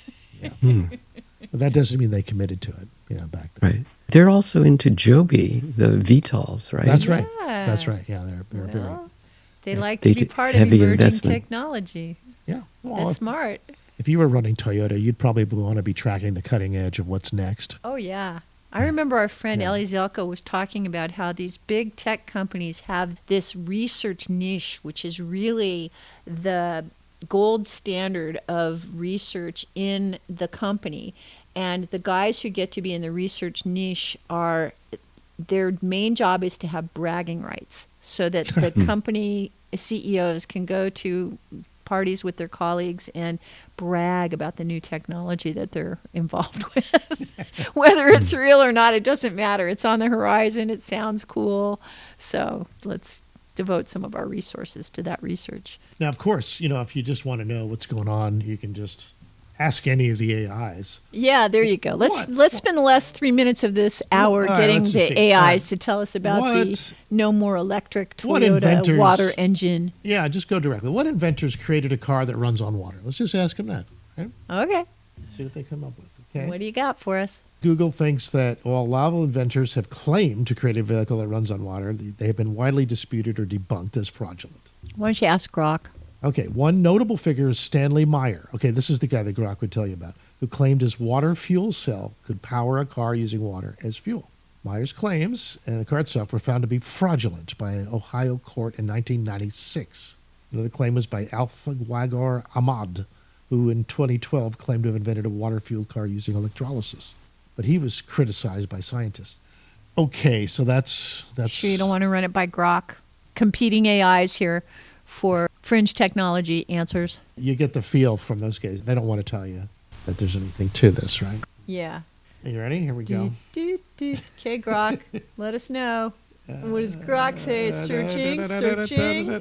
But that doesn't mean they committed to it, back then. Right. They're also into Joby, the VTOLs, right? That's right. Yeah. That's right. Yeah, they're very. They like They to be do part of heavy emerging investment. technology. Yeah. That's smart. If you were running Toyota, you'd probably want to be tracking the cutting edge of what's next. Oh, yeah. I remember our friend Ellie Zelko was talking about how these big tech companies have this research niche, which is really the gold standard of research in the company. And the guys who get to be in the research niche their main job is to have bragging rights so that the company CEOs can go to parties with their colleagues and brag about the new technology that they're involved with. Whether it's real or not, it doesn't matter. It's on the horizon. It sounds cool. So let's devote some of our resources to that research. Now, of course, if you just want to know what's going on, you can just ask any of the AIs. Yeah, there you go. Let's spend the last 3 minutes of this hour All right, getting let's just the see. AIs All right. to tell us about the What- no more electric What Toyota inventors- water engine. Yeah, just go directly. What inventors created a car that runs on water? Let's just ask them that. Right? Okay. See what they come up with. Okay. What do you got for us? Google thinks that while a lot of inventors have claimed to create a vehicle that runs on water, they have been widely disputed or debunked as fraudulent. Why don't you ask Grok? Okay, one notable figure is Stanley Meyer. Okay, this is the guy that Grok would tell you about, who claimed his water fuel cell could power a car using water as fuel. Meyer's claims and the car itself were found to be fraudulent by an Ohio court in 1996. Another claim was by Alpha Wagar Ahmad, who in 2012 claimed to have invented a water-fueled car using electrolysis. But he was criticized by scientists. Okay, so that's Sure you don't want to run it by Grok? Competing AIs here for fringe technology answers. You get the feel from those guys. They don't want to tell you that there's anything to this, right? Yeah. Are you ready? Here we go. Okay, Grok, let us know. What does Grok say? Searching,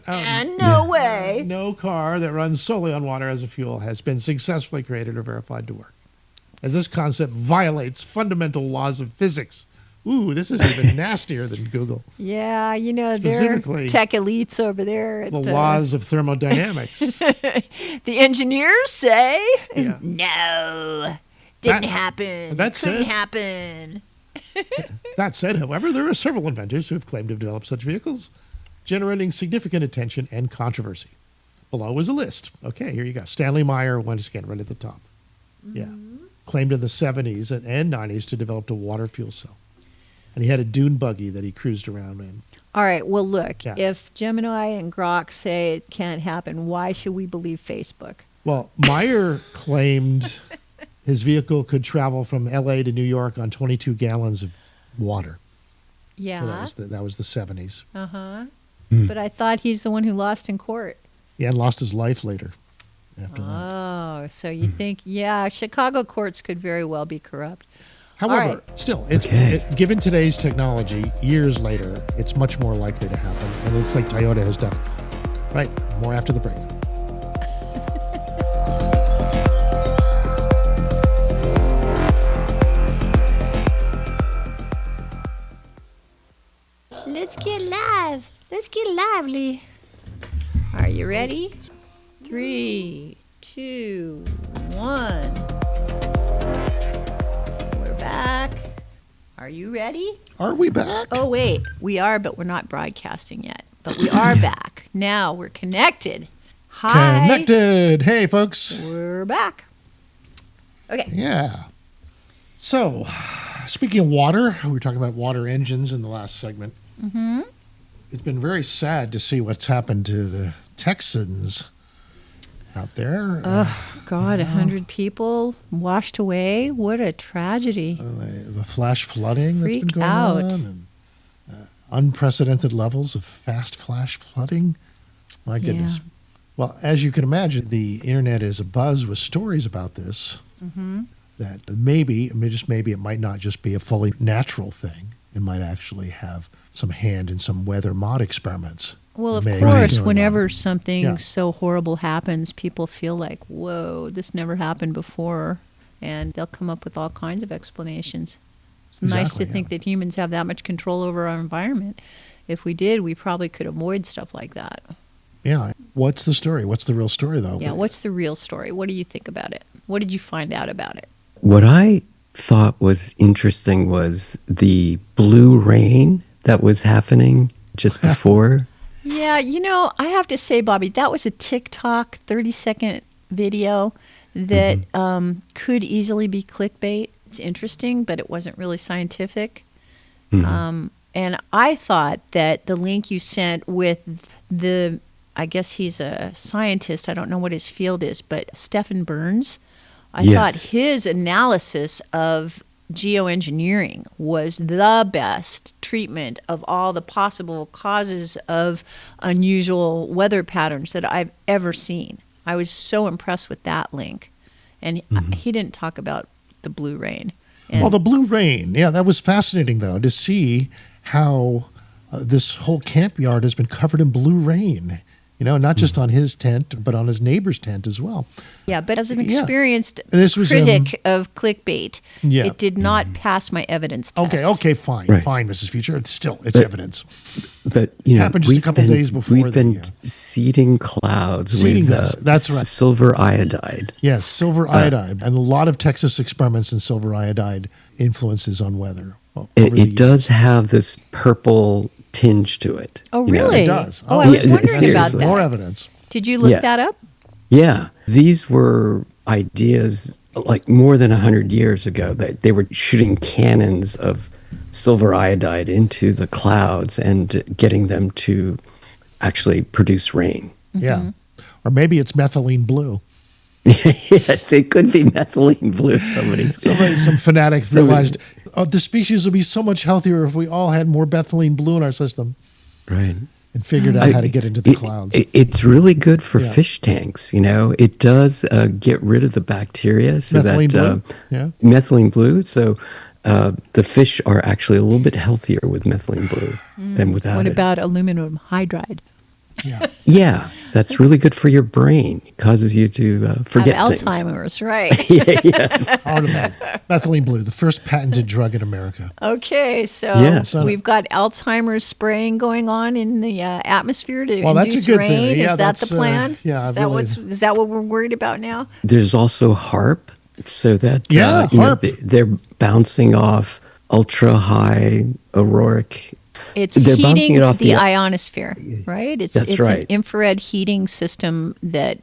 and no way. No car that runs solely on water as a fuel has been successfully created or verified to work, as this concept violates fundamental laws of physics. Ooh, this is even nastier than Google. Yeah, they're Specifically, tech elites over there. At, The laws of thermodynamics. The engineers say, no, didn't happen. That's Couldn't it. happen. That said, however, there are several inventors who have claimed to have developed such vehicles, generating significant attention and controversy. Below is a list. Okay, here you go. Stanley Meyer, once again, right at the top. Yeah. Claimed in the 70s and 90s to develop a water fuel cell. And he had a dune buggy that he cruised around in. All right, well, look, if Gemini and Grok say it can't happen, why should we believe Facebook? Well, Meyer claimed his vehicle could travel from L.A. to New York on 22 gallons of water. Yeah. So that was the 70s. Uh-huh. But I thought he's the one who lost in court. Yeah, and lost his life later after that. Oh, so you think, Chicago courts could very well be corrupt. However, still, given today's technology, years later, it's much more likely to happen. And it looks like Toyota has done it. Right, more after the break. Let's get live. Let's get lively. Are you ready? 3, 2, 1. We're back. Are you ready? Are we back? Oh, wait. We are, but we're not broadcasting yet. But we are back. Now we're connected. Hi. Connected. Hey, folks. We're back. Okay. Yeah. So, speaking of water, we were talking about water engines in the last segment. Mm-hmm. It's been very sad to see what's happened to the Texans out there. Oh, God, 100 people washed away. What a tragedy. The flash flooding that's been Freak going out. on. And, unprecedented levels of fast flash flooding. My goodness. Yeah. Well, as you can imagine, the internet is abuzz with stories about this. Mm-hmm. That maybe, just maybe, it might not just be a fully natural thing. It might actually have some hand in some weather mod experiments. Well, of May course, be going whenever on. something so horrible happens, people feel like, whoa, this never happened before. And they'll come up with all kinds of explanations. It's nice to think that humans have that much control over our environment. If we did, we probably could avoid stuff like that. Yeah. What's the story? What's the real story, though? Yeah, what's the real story? What do you think about it? What did you find out about it? What I thought was interesting was the blue rain that was happening just before. Yeah, I have to say, Bobby, that was a TikTok 30-second video that could easily be clickbait. It's interesting, but it wasn't really scientific. And I thought that the link you sent with I guess he's a scientist, I don't know what his field is, but Stefan Burns, I thought his analysis of geoengineering was the best treatment of all the possible causes of unusual weather patterns that I've ever seen. I was so impressed with that link. And he didn't talk about the blue rain. Well, the blue rain, that was fascinating, though, to see how this whole camp yard has been covered in blue rain. Not just on his tent, but on his neighbor's tent as well. Yeah, but as an experienced critic of clickbait, it did not pass my evidence test. Okay, fine, fine, Mrs. Future. It's evidence. But happened just a couple days before. We've been seeding clouds seeding with that's right. silver iodide. Yes, silver iodide, and a lot of Texas experiments in silver iodide influences on weather. It does have this purple tinge to it. Oh, really? It does. I was wondering about that. More evidence. Did you look that up? Yeah. These were ideas like more than 100 years ago that they were shooting cannons of silver iodide into the clouds and getting them to actually produce rain. Yeah. Or maybe it's methylene blue. Yes, it could be methylene blue. Some fanatic realized the species would be so much healthier if we all had more methylene blue in our system. Right. And figured out how to get into the clouds. It's really good for fish tanks. It does get rid of the bacteria. So methylene that blue? Methylene blue. So the fish are actually a little bit healthier with methylene blue than without What it. about aluminum hydride? Yeah, that's really good for your brain. It causes you to forget have things. Alzheimer's, right? Yes. Methylene blue, the first patented drug in America. Okay, so we've got Alzheimer's spraying going on in the atmosphere to induce that's a good rain. thing. Yeah, is that the plan? Is that what we're worried about now? There's also HARP, so that HARP. They're bouncing off ultra high auroric. They're heating it off the ionosphere, right? It's an infrared heating system that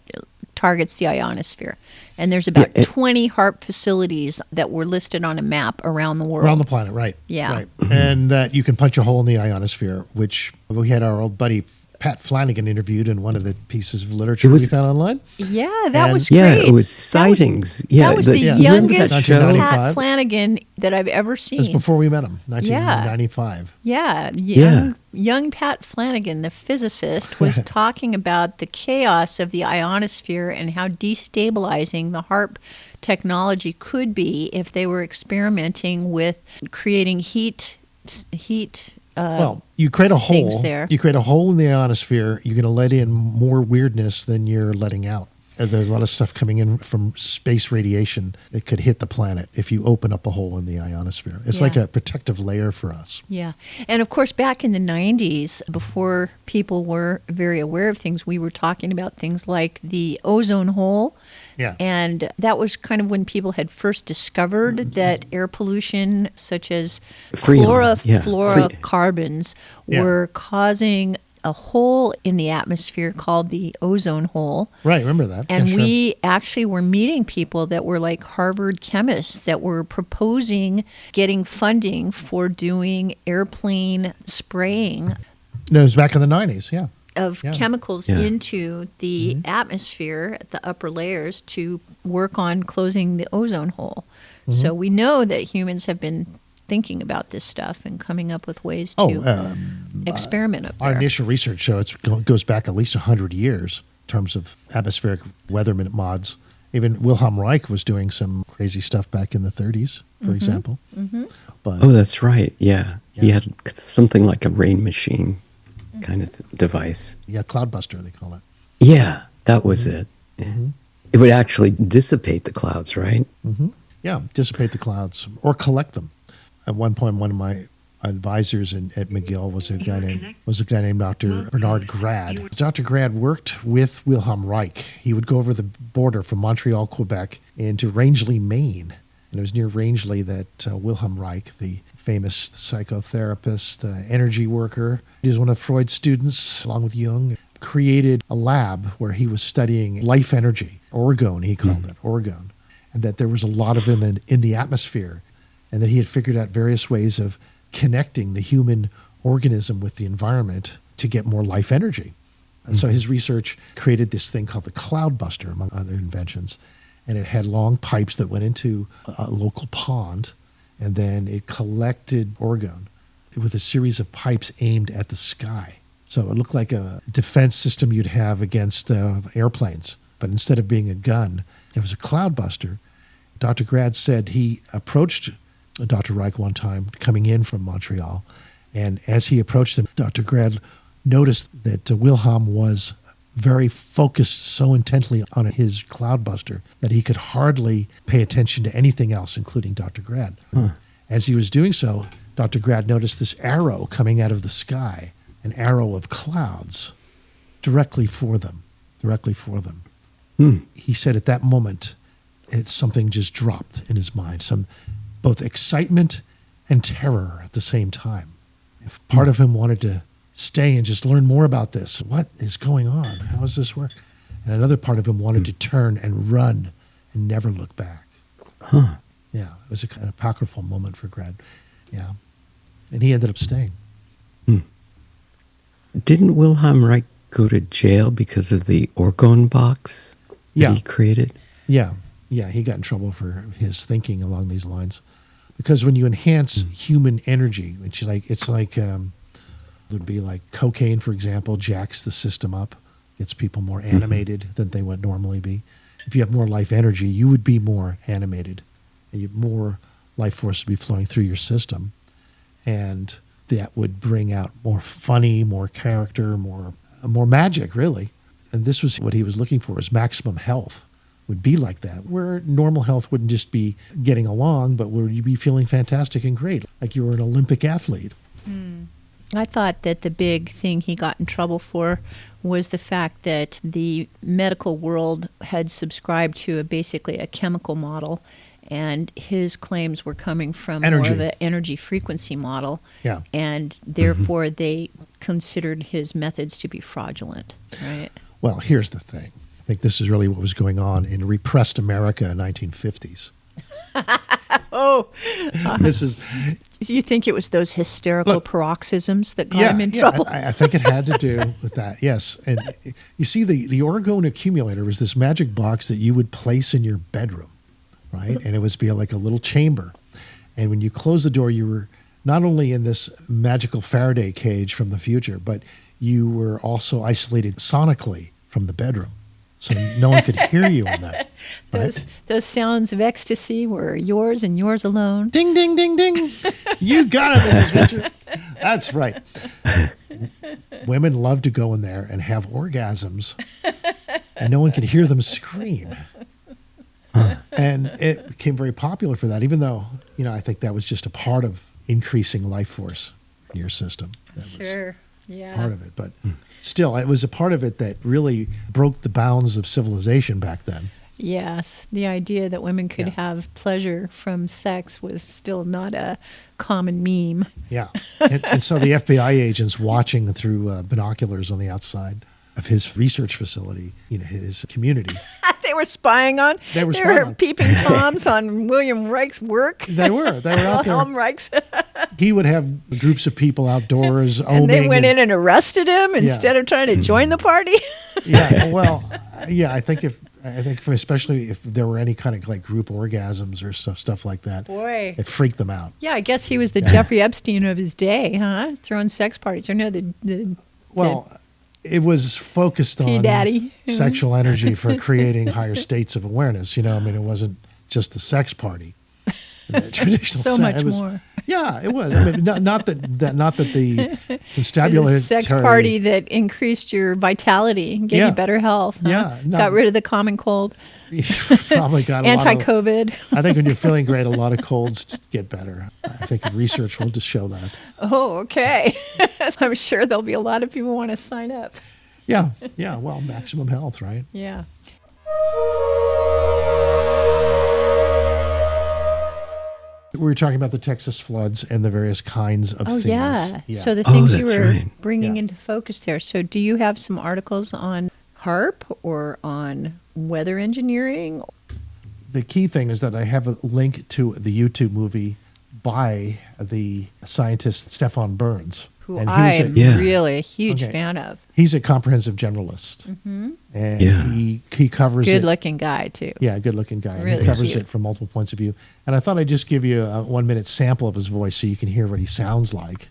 targets the ionosphere. And there's about 20 HARP facilities that were listed on a map around the world. Around the planet, right. Yeah. Right. And that you can punch a hole in the ionosphere, which we had our old buddy Pat Flanagan interviewed in one of the pieces of literature we found online. Yeah, that was Yeah, great. it was sightings. That was the youngest that Pat Flanagan that I've ever seen. It was before we met him, 1995. Yeah, young Pat Flanagan, the physicist, was talking about the chaos of the ionosphere and how destabilizing the HARP technology could be if they were experimenting with creating heat. Well, you create a hole. There. You create a hole in the ionosphere. You're going to let in more weirdness than you're letting out. There's a lot of stuff coming in from space radiation that could hit the planet if you open up a hole in the ionosphere. It's like a protective layer for us. Yeah. And of course, back in the 90s, before people were very aware of things, we were talking about things like the ozone hole. Yeah. And that was kind of when people had first discovered that air pollution, such as chlorofluorocarbons, were causing a hole in the atmosphere called the ozone hole. Right, remember that. And we actually were meeting people that were like Harvard chemists that were proposing getting funding for doing airplane spraying. No, it was back in the 90s, of chemicals into the atmosphere, the upper layers, to work on closing the ozone hole. So we know that humans have been thinking about this stuff and coming up with ways to experiment up there. Our initial research shows it goes back at least 100 years in terms of atmospheric weather mods. Even Wilhelm Reich was doing some crazy stuff back in the 30s, for example. But, that's right. Yeah. He had something like a rain machine kind of device. Yeah, cloudbuster, they call it. Yeah, that was it. It would actually dissipate the clouds, right? Yeah, dissipate the clouds or collect them. At one point, one of my advisors at McGill was a guy named Dr. Bernard Grad. Dr. Grad worked with Wilhelm Reich. He would go over the border from Montreal, Quebec, into Rangeley, Maine. And it was near Rangeley that Wilhelm Reich, the famous psychotherapist, energy worker, he was one of Freud's students, along with Jung, created a lab where he was studying life energy, orgone, he called it, orgone, and that there was a lot of it in the atmosphere, and that he had figured out various ways of connecting the human organism with the environment to get more life energy. And so his research created this thing called the cloudbuster, among other inventions, and it had long pipes that went into a local pond, and then it collected orgone with a series of pipes aimed at the sky. So it looked like a defense system you'd have against airplanes, but instead of being a gun, it was a cloudbuster. Dr. Grad said he approached Dr. Reich one time coming in from Montreal, and as he approached him, Dr. Grad noticed that Wilhelm was very focused so intently on his cloudbuster that he could hardly pay attention to anything else, including Dr. Grad. As he was doing so, Dr. Grad noticed this arrow coming out of the sky, an arrow of clouds, directly for them. He said at that moment, something just dropped in his mind, some both excitement and terror at the same time. If part of him wanted to stay and just learn more about this, what is going on? How does this work? And another part of him wanted to turn and run and never look back. Yeah, it was an apocryphal moment for Grad. Yeah. And he ended up staying. Didn't Wilhelm Reich go to jail because of the orgone box that he created? Yeah, he got in trouble for his thinking along these lines. Because when you enhance human energy, which it's like it would be like cocaine, for example, jacks the system up, gets people more animated than they would normally be. If you have more life energy, you would be more animated, and you have more life force to be flowing through your system, and that would bring out more funny, more character, more magic, really. And this was what he was looking for: is maximum health would be like that, where normal health wouldn't just be getting along, but where you'd be feeling fantastic and great, like you were an Olympic athlete. I thought that the big thing he got in trouble for was the fact that the medical world had subscribed to basically a chemical model, and his claims were coming from more of an energy frequency model. Yeah. And therefore they considered his methods to be fraudulent, right? Well, here's the thing. I think this is really what was going on in repressed America in the 1950s. You think it was those hysterical paroxysms that got him in trouble? I think it had to do with that, yes. And you see, the orgone accumulator was this magic box that you would place in your bedroom, right? And it would be like a little chamber. And when you close the door, you were not only in this magical Faraday cage from the future, but you were also isolated sonically from the bedroom. So no one could hear you in there. Right? Those sounds of ecstasy were yours and yours alone. Ding, ding, ding, ding. You got it, Mrs. Richard. That's right. Women love to go in there and have orgasms, and no one could hear them scream. And it became very popular for that, even though, I think that was just a part of increasing life force in your system. That was part of it. But still, it was a part of it that really broke the bounds of civilization back then. Yes, the idea that women could have pleasure from sex was still not a common meme. Yeah, and so the FBI agents watching through binoculars on the outside of his research facility, his community. They were spying on. They were peeping toms on William Reich's work. They were out there. Wilhelm Reich's. He would have groups of people outdoors. And they went in and arrested him instead of trying to join the party. I think especially if there were any kind of like group orgasms or stuff like that, boy, it freaked them out. Yeah, I guess he was the Jeffrey Epstein of his day, huh? Throwing sex parties. Or no, it was focused on sexual energy for creating higher states of awareness. It wasn't just the sex party. The traditional so much more. Yeah, it was. I mean, not that the constabulary sex party that increased your vitality and gave you better health. Huh? Yeah, got rid of the common cold. You probably got anti-COVID. I think when you're feeling great, a lot of colds get better. I think research will just show that. Oh, okay. I'm sure there'll be a lot of people want to sign up. Yeah. Well, maximum health, right? Yeah. We were talking about the Texas floods and the various kinds of things. Yeah. So the things you were bringing into focus there. So do you have some articles on HAARP or on weather engineering? The key thing is that I have a link to the YouTube movie by the scientist Stefan Burns. Who I'm really a huge fan of. He's a comprehensive generalist. Mm-hmm. And he covers good-looking guy, too. Yeah, good-looking guy. Really he covers it from multiple points of view. And I thought I'd just give you a 1-minute sample of his voice so you can hear what he sounds like.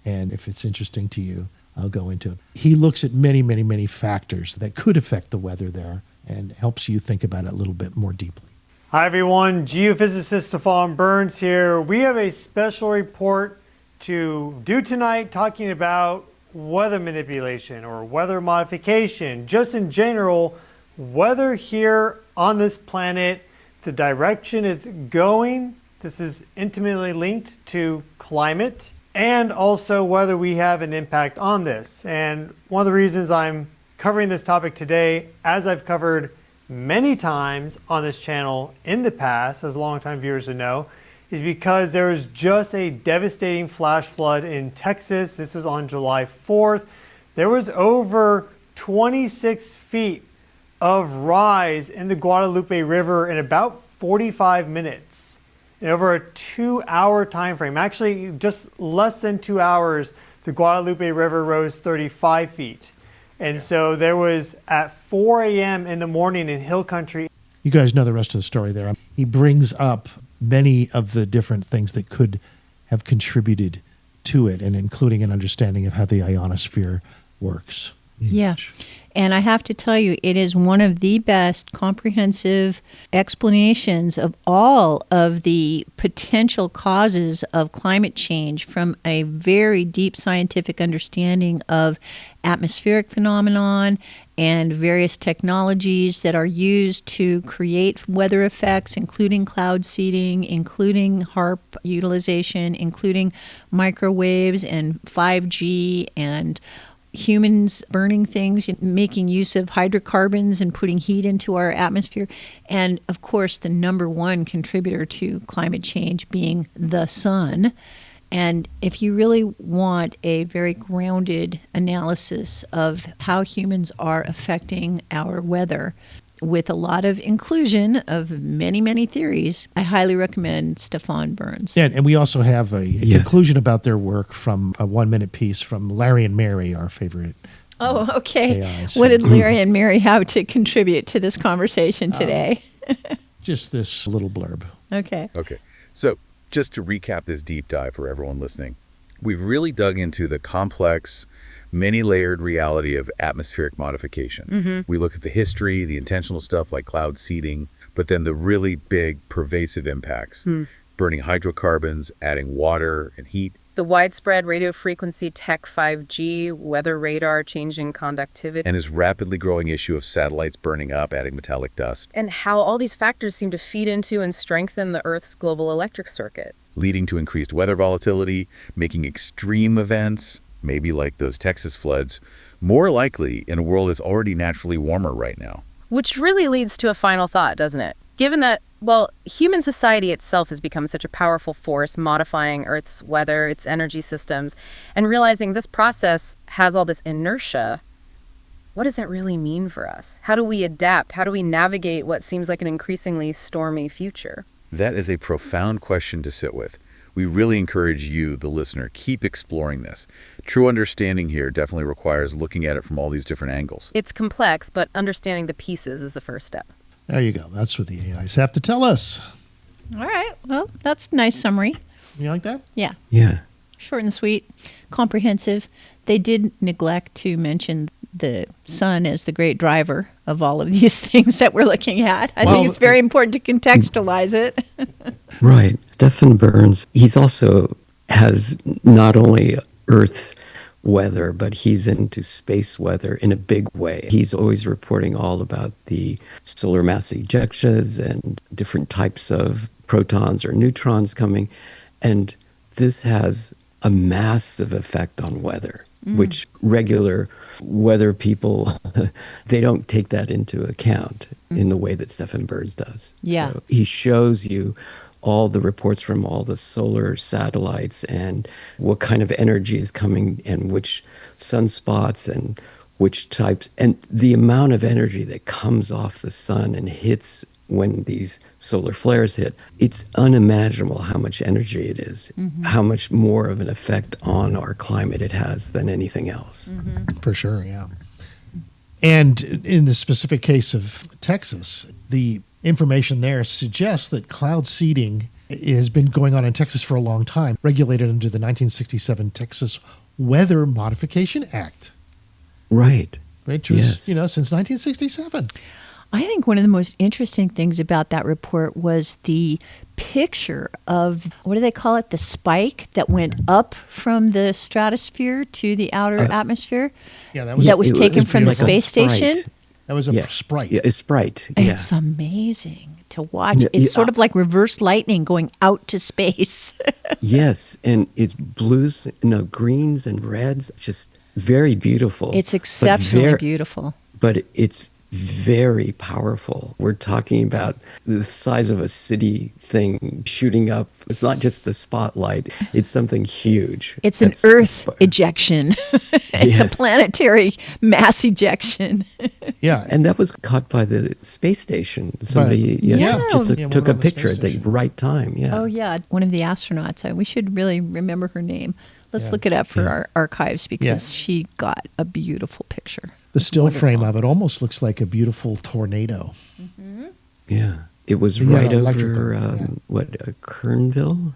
And if it's interesting to you, I'll go into it. He looks at many, many, many factors that could affect the weather there and helps you think about it a little bit more deeply. Hi, everyone. Geophysicist Stefan Burns here. We have a special report to do tonight talking about weather manipulation or weather modification. Just in general, weather here on this planet, the direction it's going, this is intimately linked to climate and also whether we have an impact on this. And one of the reasons I'm covering this topic today, as I've covered many times on this channel in the past, as longtime viewers would know, is because there was just a devastating flash flood in Texas. This was on July 4th. There was over 26 feet of rise in the Guadalupe River in about 45 minutes. In over a 2-hour time frame, actually just less than 2 hours, the Guadalupe River rose 35 feet. And so there was at 4 a.m. in the morning in hill country. You guys know the rest of the story there. He brings up many of the different things that could have contributed to it, and including an understanding of how the ionosphere works. Yeah. And I have to tell you, it is one of the best comprehensive explanations of all of the potential causes of climate change from a very deep scientific understanding of atmospheric phenomenon and various technologies that are used to create weather effects, including cloud seeding, including HAARP utilization, including microwaves and 5G and humans burning things, making use of hydrocarbons and putting heat into our atmosphere. And of course, the number one contributor to climate change being the sun. And if you really want a very grounded analysis of how humans are affecting our weather, with a lot of inclusion of many, many theories. I highly recommend Stefan Burns. Yeah, and we also have a conclusion about their work from a 1-minute piece from Larry and Mary, our favorite. Oh, okay. AIs. What did Larry and Mary have to contribute to this conversation today? Just this little blurb. Okay. Okay. So just to recap this deep dive for everyone listening, we've really dug into the complex, many-layered reality of atmospheric modification. Mm-hmm. We look at the history, the intentional stuff like cloud seeding, but then the really big, pervasive impacts. Burning hydrocarbons, adding water and heat. The widespread radio frequency tech 5G, weather radar changing conductivity. And his rapidly growing issue of satellites burning up, adding metallic dust. And how all these factors seem to feed into and strengthen the Earth's global electric circuit. Leading to increased weather volatility, making extreme events, maybe like those Texas floods, more likely in a world that's already naturally warmer right now. Which really leads to a final thought, doesn't it? Given that, well, human society itself has become such a powerful force modifying Earth's weather, its energy systems, and realizing this process has all this inertia, what does that really mean for us? How do we adapt? How do we navigate what seems like an increasingly stormy future? That is a profound question to sit with. We really encourage you, the listener, keep exploring this. True understanding here definitely requires looking at it from all these different angles. It's complex, but understanding the pieces is the first step. There you go. That's what the AIs have to tell us. All right. Well, that's a nice summary. You like that? Yeah. Yeah. Short and sweet, comprehensive. They did neglect to mention the sun as the great driver of all of these things that we're looking at. I think it's very important to contextualize it. Right. Stefan Burns, he's also has not only Earth weather, but he's into space weather in a big way. He's always reporting all about the solar mass ejections and different types of protons or neutrons coming. And this has a massive effect on weather, which regular weather people, they don't take that into account in the way that Stefan Burns does. Yeah. So he shows you all the reports from all the solar satellites and what kind of energy is coming and which sunspots and which types, and the amount of energy that comes off the sun and hits when these solar flares hit. It's unimaginable how much energy it is, how much more of an effect on our climate it has than anything else. For sure, yeah. And in the specific case of Texas, the information there suggests that cloud seeding has been going on in Texas for a long time, regulated under the 1967 Texas Weather Modification Act. Right. Which was, Yes. Since 1967. I think one of the most interesting things about that report was the picture of, what do they call it, the spike that went up from the stratosphere to the outer atmosphere. Yeah, that was taken from the space station. That was a sprite. Yeah, a sprite. Yeah. It's amazing to watch. Yeah, It's sort of like reverse lightning going out to space. Yes, and it's blues, greens and reds. It's just very beautiful. It's exceptionally beautiful. But it's very powerful. We're talking about the size of a city thing shooting up. It's not just the spotlight. It's something huge. It's an Earth ejection. It's a planetary mass ejection. Yeah. And that was caught by the space station. Somebody took a picture at the right time. Yeah. Oh, yeah. One of the astronauts. We should really remember her name. Let's look it up for our archives because she got a beautiful picture. The still frame of it almost looks like a beautiful tornado. Yeah. It was right over, Kernville?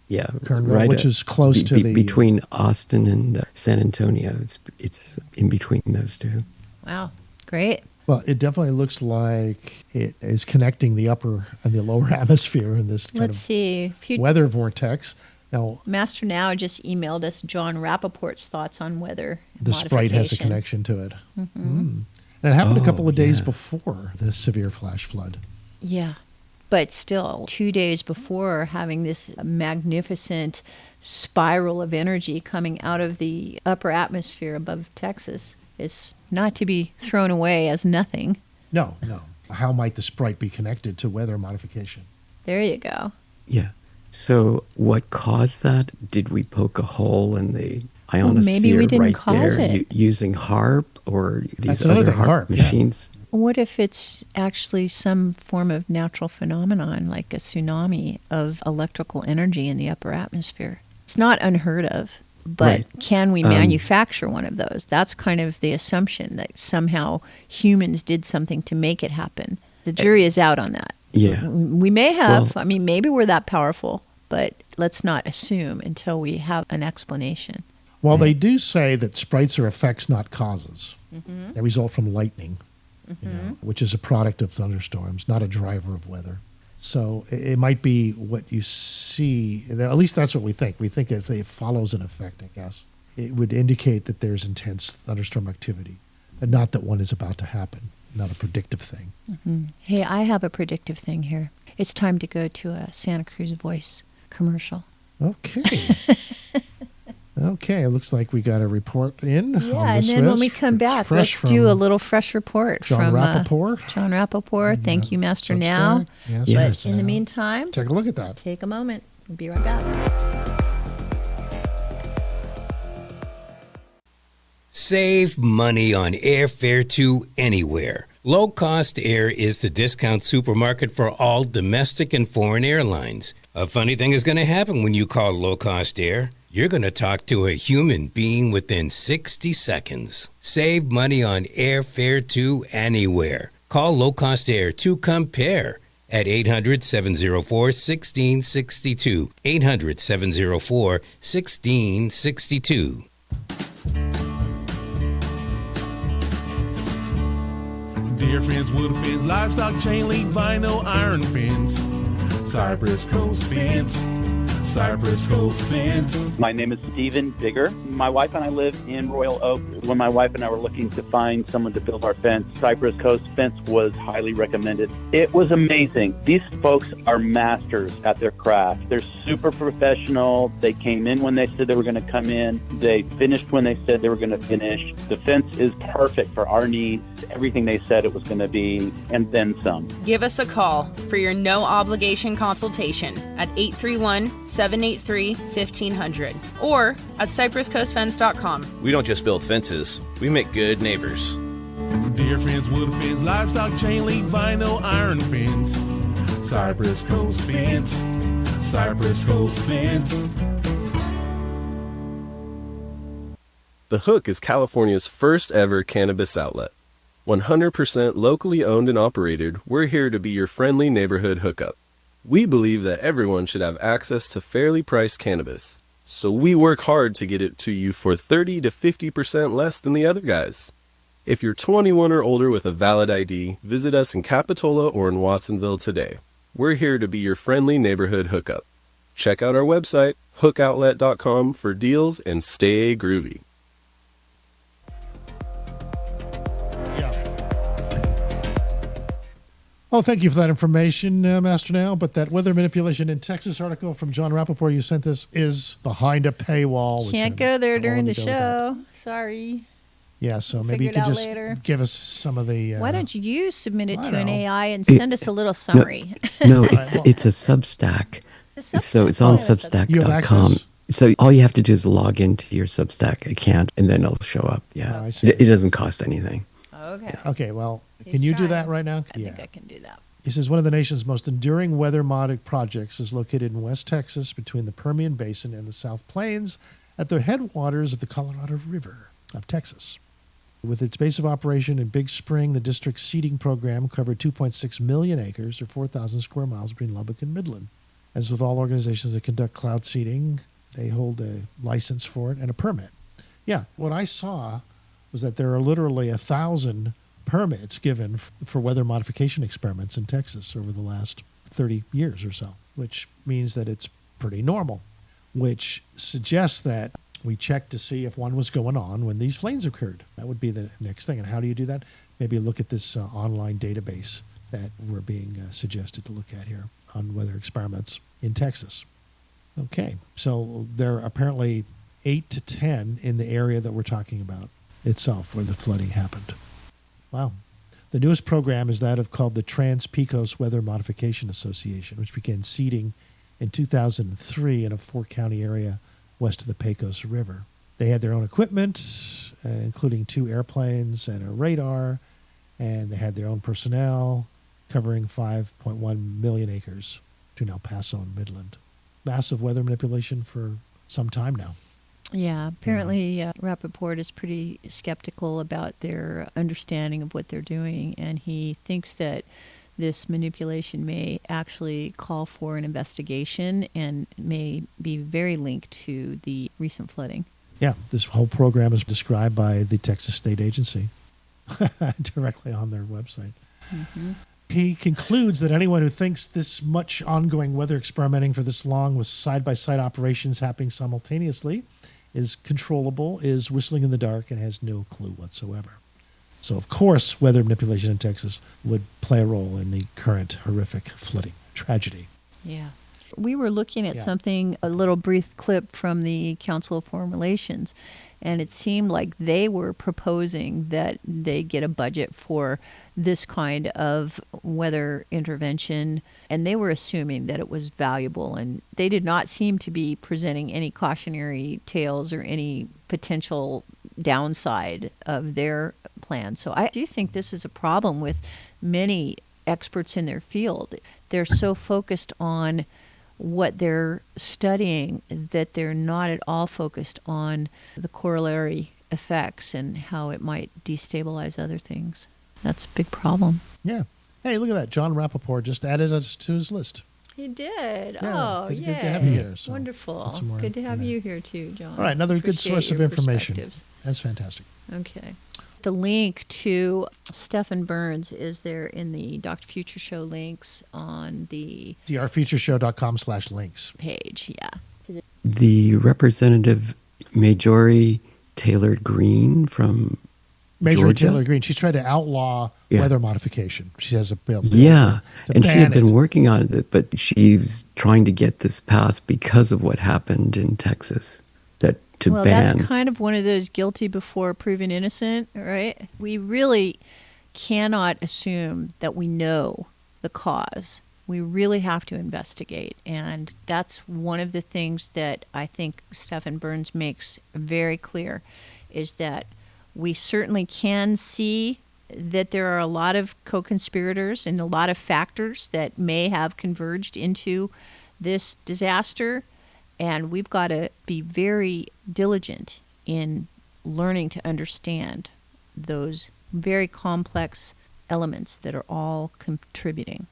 Yeah. Kernville, right which is close to the... Between Austin and San Antonio. It's in between those two. Wow. Great. Well, it definitely looks like it is connecting the upper and the lower atmosphere in this kind of weather vortex. Now, Master Now just emailed us John Rappaport's thoughts on weather. The sprite has a connection to it. And it happened a couple of days before the severe flash flood. Yeah. But still, 2 days before having this magnificent spiral of energy coming out of the upper atmosphere above Texas is not to be thrown away as nothing. No. How might the sprite be connected to weather modification? There you go. Yeah. So what caused that? Did we poke a hole in the ionosphere maybe we didn't right cause there it. using HARP or these That's another other HARP machines? What if it's actually some form of natural phenomenon, like a tsunami of electrical energy in the upper atmosphere? It's not unheard of, but can we manufacture one of those? That's kind of the assumption, that somehow humans did something to make it happen. The jury is out on that. Yeah. We may have. I mean, maybe we're that powerful, but let's not assume until we have an explanation. Well, they do say that sprites are effects, not causes. Mm-hmm. They result from lightning, which is a product of thunderstorms, not a driver of weather. So it might be what you see. At least that's what we think. We think if it follows an effect, I guess, it would indicate that there's intense thunderstorm activity, and not that one is about to happen, not a predictive thing. Mm-hmm. Hey, I have a predictive thing here. It's time to go to a Santa Cruz Voice commercial. Okay. Okay, it looks like we got a report in. Yeah, and then when we come back, let's do a little fresh report John from Rappaport. John Rappaport. Thank you, Master Substack. Now. Yes, But in the meantime, take a look at that. Take a moment. We'll be right back. Save money on airfare to anywhere. Low Cost Air is the discount supermarket for all domestic and foreign airlines. A funny thing is going to happen when you call Low Cost Air. You're going to talk to a human being within 60 seconds. Save money on airfare to anywhere. Call Low Cost Air to compare at 800-704-1662. 800-704-1662. Deer fins, wood fins, livestock chain link, vinyl, iron fins, Cypress Coast fence. Cypress Coast fence. My name is Stephen Bigger. My wife and I live in Royal Oak. When my wife and I were looking to find someone to build our fence, Cypress Coast fence was highly recommended. It was amazing. These folks are masters at their craft. They're super professional. They came in when they said they were going to come in. They finished when they said they were going to finish. The fence is perfect for our needs, everything they said it was going to be, and then some. Give us a call for your no-obligation consultation at 831-783-1500 or at cypresscoastfence.com. We don't just build fences, we make good neighbors. Deer fins, wood fins, livestock chain link, vinyl, iron fins, Cypress Coast fence. Cypress Coast fence. The Hook is California's first ever cannabis outlet. 100% locally owned and operated, we're here to be your friendly neighborhood hookup. We believe that everyone should have access to fairly priced cannabis, so we work hard to get it to you for 30 to 50% less than the other guys. If you're 21 or older with a valid ID, visit us in Capitola or in Watsonville today. We're here to be your friendly neighborhood hookup. Check out our website, hookoutlet.com, for deals and stay groovy. Oh, thank you for that information, Master Now. But that weather manipulation in Texas article from John Rappaport you sent us is behind a paywall. Can't go there during the show. Sorry. Yeah, so maybe you could just give us some of the... Why don't you submit it to an AI and send us a little summary? No, it's a Substack. So it's on Substack.com. So all you have to do is log into your Substack account, and then it'll show up. Yeah, it doesn't cost anything. Okay. Okay, well, can you do that right now? I think I can do that. He says one of the nation's most enduring weather modded projects is located in West Texas between the Permian Basin and the South Plains at the headwaters of the Colorado River of Texas. With its base of operation in Big Spring, the district's seeding program covered 2.6 million acres or 4,000 square miles between Lubbock and Midland. As with all organizations that conduct cloud seeding, they hold a license for it and a permit. Yeah, what I saw was that there are literally 1,000 permits given for weather modification experiments in Texas over the last 30 years or so, which means that it's pretty normal, which suggests that we check to see if one was going on when these flames occurred. That would be the next thing. And how do you do that? Maybe look at this online database that we're being suggested to look at here on weather experiments in Texas. Okay, so there are apparently 8 to 10 in the area that we're talking about itself where the flooding happened. Wow. The newest program is that of called the Trans-Pecos Weather Modification Association, which began seeding in 2003 in a 4-county area west of the Pecos River. They had their own equipment, including 2 airplanes and a radar, and they had their own personnel covering 5.1 million acres between El Paso and Midland. Massive weather manipulation for some time now. Yeah, apparently Rappaport is pretty skeptical about their understanding of what they're doing, and he thinks that this manipulation may actually call for an investigation and may be very linked to the recent flooding. Yeah, this whole program is described by the Texas State Agency directly on their website. Mm-hmm. He concludes that anyone who thinks this much ongoing weather experimenting for this long with side-by-side operations happening simultaneously is controllable, is whistling in the dark, and has no clue whatsoever. So, of course, weather manipulation in Texas would play a role in the current horrific flooding tragedy. Yeah. We were looking at something, a little brief clip from the Council of Foreign Relations, and it seemed like they were proposing that they get a budget for this kind of weather intervention, and they were assuming that it was valuable, and they did not seem to be presenting any cautionary tales or any potential downside of their plan. So I do think this is a problem with many experts in their field. They're so focused on what they're studying that they're not at all focused on the corollary effects and how it might destabilize other things. That's a big problem. Yeah. Hey, look at that. John Rappaport just added us to his list. He did. Yeah, Oh, good yeah. to have you here. So wonderful. some more Good to have you here too, John. All right, another good Appreciate source of your information. perspectives. That's fantastic. Okay. The link to Stefan Burns is there in the Dr. Future Show links on the drfutureshow.com/links page. Yeah. The Representative Marjorie Taylor Greene from Marjorie Georgia? Taylor Greene. She's tried to outlaw weather modification. She has a bill. Yeah, to and she ban had been it. working on it, but she's trying to get this passed because of what happened in Texas. That to Well, ban. that's kind of one of those guilty before proven innocent, right? We really cannot assume that we know the cause. We really have to investigate. And that's one of the things that I think Stefan Burns makes very clear, is that we certainly can see that there are a lot of co-conspirators and a lot of factors that may have converged into this disaster. And we've got to be very diligent in learning to understand those very complex elements that are all contributing.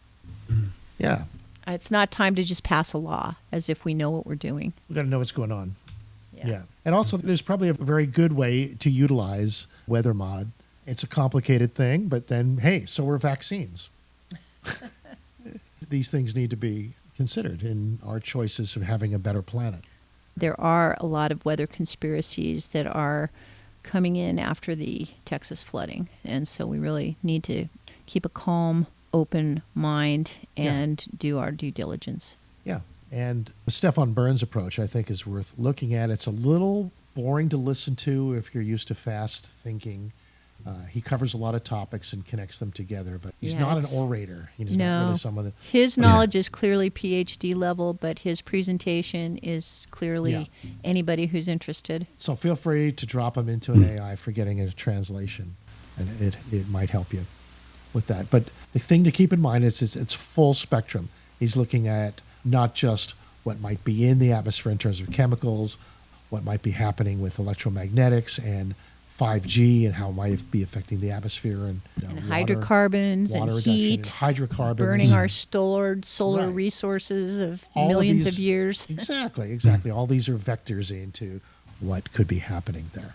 Yeah. It's not time to just pass a law as if we know what we're doing. We've got to know what's going on. Yeah. And also, there's probably a very good way to utilize weather mod. It's a complicated thing, but then, hey, so are vaccines. These things need to be considered in our choices of having a better planet. There are a lot of weather conspiracies that are coming in after the Texas flooding. And so we really need to keep a calm, open mind and do our due diligence. Yeah. And the Stefan Burns approach, I think, is worth looking at. It's a little boring to listen to if you're used to fast thinking. He covers a lot of topics and connects them together, but he's not an orator. He's not really someone that... His knowledge is clearly PhD level, but his presentation is clearly anybody who's interested. So feel free to drop him into an AI for getting a translation, and it might help you with that. But the thing to keep in mind is it's full spectrum. He's looking at not just what might be in the atmosphere in terms of chemicals, what might be happening with electromagnetics and 5G and how it might be affecting the atmosphere and hydrocarbons water and reduction heat, and hydrocarbons, burning our stored solar resources of millions of years. Exactly. All these are vectors into what could be happening there.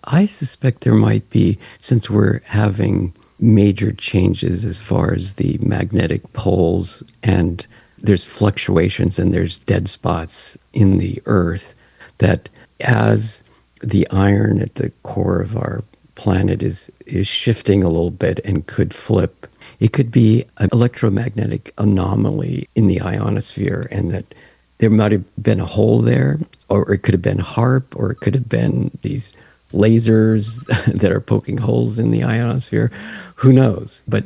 I suspect there might be, since we're having major changes as far as the magnetic poles and there's fluctuations and there's dead spots in the earth, that as the iron at the core of our planet is shifting a little bit and could flip, it could be an electromagnetic anomaly in the ionosphere, and that there might have been a hole there, or it could have been HARP, or it could have been these lasers that are poking holes in the ionosphere. Who knows? But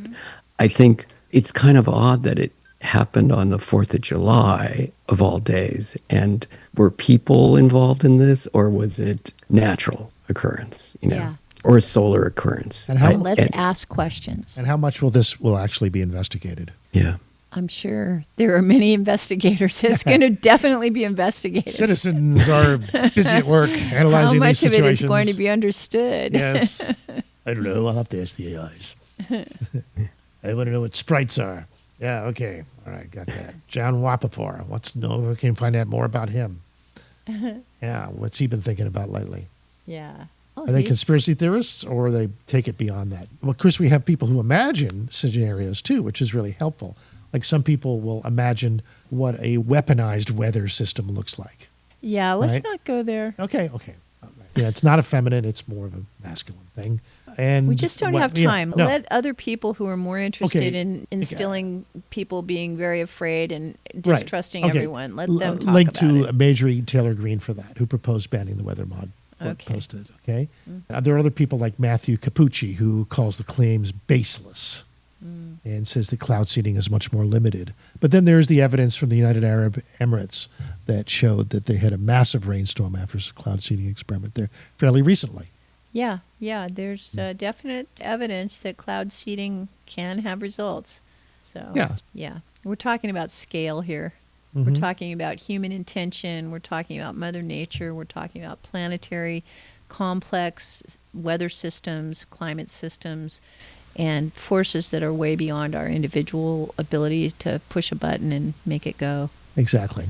I think it's kind of odd that it happened on the 4th of July of all days. And were people involved in this, or was it natural occurrence? You know? Yeah. or a solar occurrence. And how- Let's ask questions. And how much will actually be investigated? Yeah. I'm sure there are many investigators. It's going to definitely be investigated. Citizens are busy at work analyzing How these much of situations. it is going to be understood? Yes. I don't know. I'll have to ask the AIs. I want to know what sprites are. Yeah, okay. All right, got that. John Wapapor. We can find out more about him. Yeah, what's he been thinking about lately? Yeah. Are they conspiracy theorists, or they take it beyond that? Well, of course, we have people who imagine scenarios too, which is really helpful. Like some people will imagine what a weaponized weather system looks like. Yeah, let's Right? not go there. Okay. Yeah, it's not a feminine, it's more of a masculine thing. And We just don't what- have yeah, time. no. Let other people who are more interested Okay. in instilling people being very afraid and Right. distrusting Okay. everyone. Let them talk Link about to it. Marjorie Taylor Greene for that, who proposed banning the weather mod. Okay. Posted, okay? There are other people like Matthew Capucci, who calls the claims baseless and says that cloud seeding is much more limited. But then there's the evidence from the United Arab Emirates that showed that they had a massive rainstorm after a cloud seeding experiment there fairly recently. Yeah. There's definite evidence that cloud seeding can have results. So, Yeah. We're talking about scale here. Mhm. We're talking about human intention. We're talking about Mother Nature. We're talking about planetary, complex weather systems, climate systems, and forces that are way beyond our individual ability to push a button and make it go. Exactly.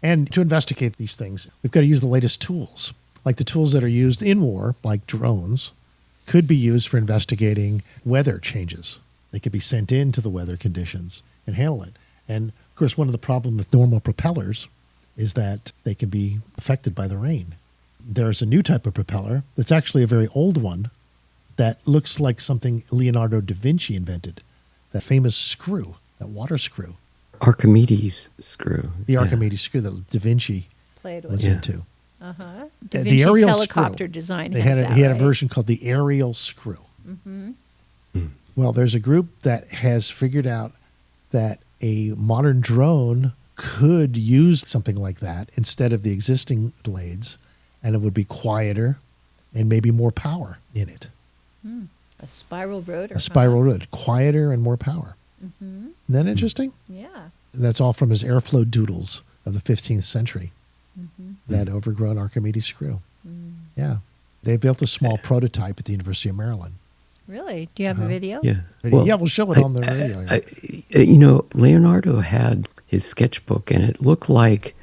And to investigate these things, we've got to use the latest tools. Like the tools that are used in war, like drones, could be used for investigating weather changes. They could be sent into the weather conditions and handle it. And of course, one of the problems with normal propellers is that they can be affected by the rain. There's a new type of propeller that's actually a very old one that looks like something Leonardo da Vinci invented, that famous screw, that water screw. Archimedes screw. The Archimedes screw that Da Vinci Played with. was Yeah. into. Uh-huh. The Da Vinci's aerial helicopter screw. design They has had that, he had a right? version called the aerial screw. Mm-hmm. Well, there's a group that has figured out that a modern drone could use something like that instead of the existing blades, and it would be quieter and maybe more power in it. A spiral rotor. A spiral rotor, quieter and more power. Mm-hmm. Isn't that interesting? Yeah. And that's all from his airflow doodles of the 15th century, Mm-hmm. that overgrown Archimedes screw. Yeah. They built a small prototype at the University of Maryland. Really? Do you have a video? Yeah. Yeah, we'll show it on the radio. Leonardo had his sketchbook, and it looked like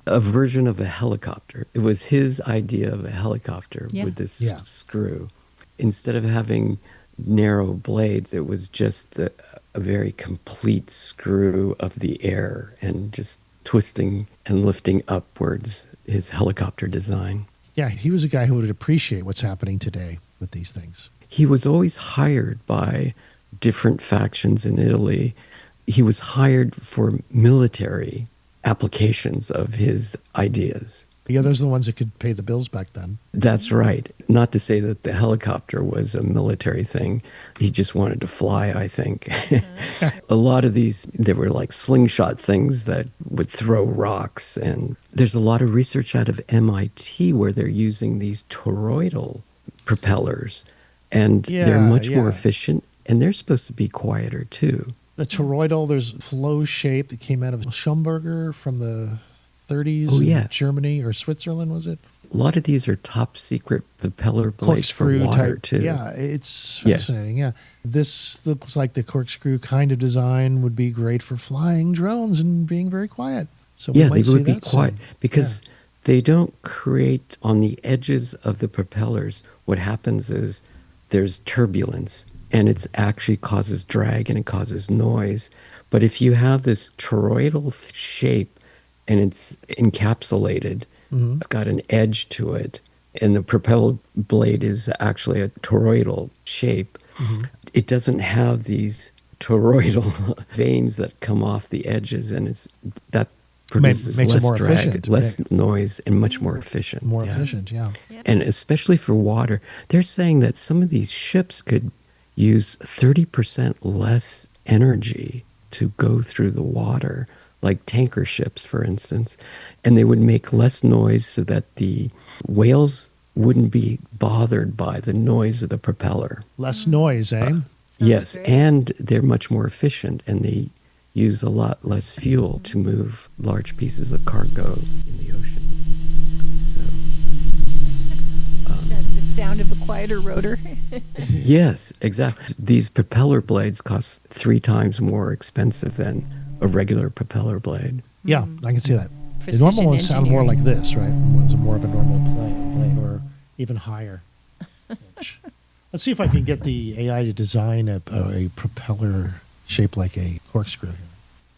a version of a helicopter. It was his idea of a helicopter with this screw. Instead of having narrow blades, it was just a very complete screw of the air and just twisting and lifting upwards, his helicopter design. Yeah, he was a guy who would appreciate what's happening today with these things. He was always hired by different factions in Italy. He was hired for military applications of his ideas. Yeah, those are the ones that could pay the bills back then. That's right. Not to say that the helicopter was a military thing. He just wanted to fly, I think. A lot of these, they were like slingshot things that would throw rocks. And there's a lot of research out of MIT where they're using these toroidal propellers. And they're much more efficient. And they're supposed to be quieter, too. The toroidal, there's flow shape that came out of Schlumberger from the 30s in Germany or Switzerland, was it? A lot of these are top secret propeller blades for Corkscrew water, type. too. Yeah, it's fascinating. Yeah. This looks like the corkscrew kind of design would be great for flying drones and being very quiet. So we might they see would be that quiet soon. because they don't create on the edges of the propellers. What happens is there's turbulence, and it actually causes drag and it causes noise. But if you have this toroidal shape and it's encapsulated, it's got an edge to it, and the propeller blade is actually a toroidal shape, it doesn't have these toroidal veins that come off the edges, and that produces makes it less more drag, efficient. less noise, and much more efficient. More efficient, yeah. And especially for water, they're saying that some of these ships could use 30% less energy to go through the water, like tanker ships, for instance, and they would make less noise so that the whales wouldn't be bothered by the noise of the propeller. Less noise, eh? Yes, and they're much more efficient, and they use a lot less fuel to move large pieces of cargo in the oceans. The sound of a quieter rotor. Yes, exactly. These propeller blades cost 3 times more expensive than a regular propeller blade. Yeah, I can see that. The Precision normal ones sound more like engineering. this, right? Ones are more of a normal blade or even higher. Let's see if I can get the AI to design a propeller shaped like a corkscrew.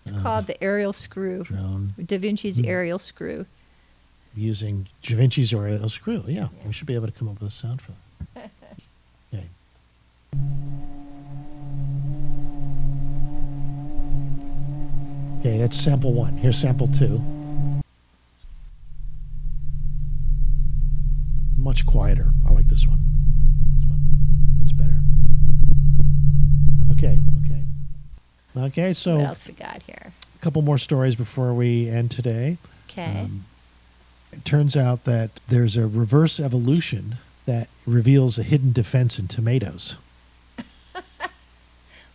It's called the aerial screw. Drone. Da Vinci's aerial screw. Using Da Vinci's aerial screw. Yeah, we should be able to come up with a sound for that. Okay. Okay, that's sample 1. Here's sample 2. Much quieter. I like this one. That's better. Okay, so What else we got here? a couple more stories before we end today. Okay. It turns out that there's a reverse evolution that reveals a hidden defense in tomatoes.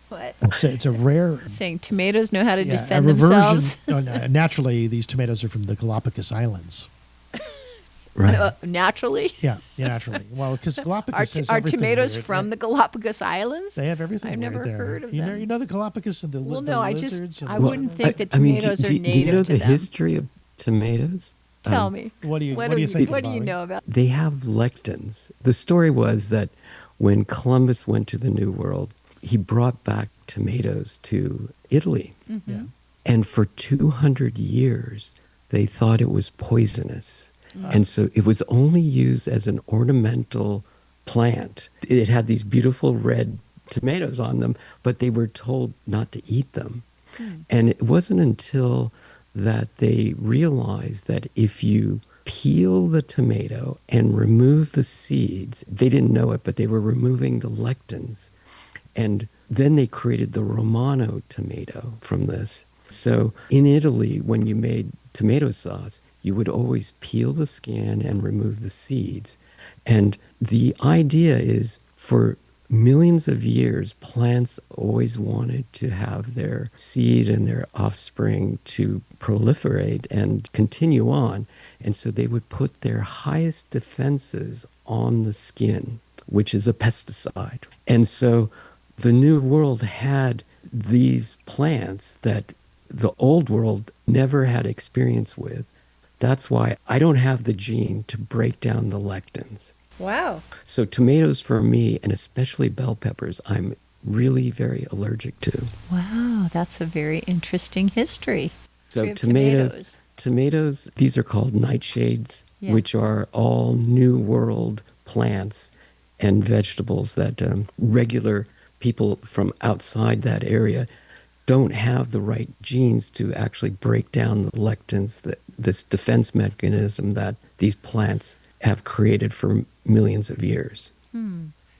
What? It's a rare... Saying tomatoes know how to Yeah, defend a reversion. themselves. No, naturally, these tomatoes are from the Galapagos Islands. Right. Naturally? Yeah, naturally. Well, because Galapagos has Are everything tomatoes weird, from right? the Galapagos Islands? They have everything I've never right there. heard of them. You know the Galapagos and the, Well, the no, lizards? I and the- wouldn't think that I mean, tomatoes are do you native know to the them. history of tomatoes? Tell me. What do you What think? do you know about? They have lectins. The story was that when Columbus went to the New World, he brought back tomatoes to Italy. Mm-hmm. Yeah. And for 200 years, they thought it was poisonous. And so it was only used as an ornamental plant. It had these beautiful red tomatoes on them, but they were told not to eat them. And it wasn't until that they realized that if you peel the tomato and remove the seeds, they didn't know it, but they were removing the lectins. And then they created the Romano tomato from this. So in Italy, when you made tomato sauce, you would always peel the skin and remove the seeds. And the idea is for millions of years, plants always wanted to have their seed and their offspring to proliferate and continue on. And so they would put their highest defenses on the skin, which is a pesticide. And so the New World had these plants that the Old World never had experience with. That's why I don't have the gene to break down the lectins. Wow. So tomatoes for me, and especially bell peppers, I'm really very allergic to. Wow, that's a very interesting history. So History of tomatoes, these are called nightshades, Yeah. which are all New World plants and vegetables that regular people from outside that area don't have the right genes to actually break down the lectins, this defense mechanism that these plants have created for millions of years.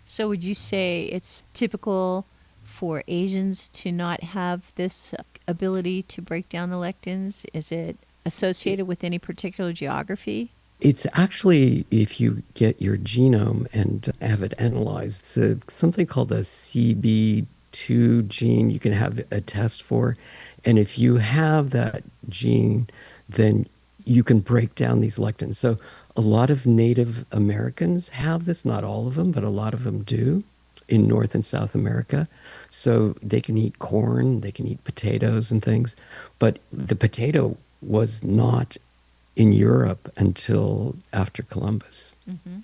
So would you say it's typical for Asians to not have this ability to break down the lectins? Is it associated with any particular geography? It's actually, if you get your genome and have it analyzed, it's something called a CB2 gene you can have a test for. And if you have that gene, then you can break down these lectins. So a lot of Native Americans have this, not all of them, but a lot of them do in North and South America. So they can eat corn, they can eat potatoes and things. But the potato was not in Europe until after Columbus. Mm-hmm.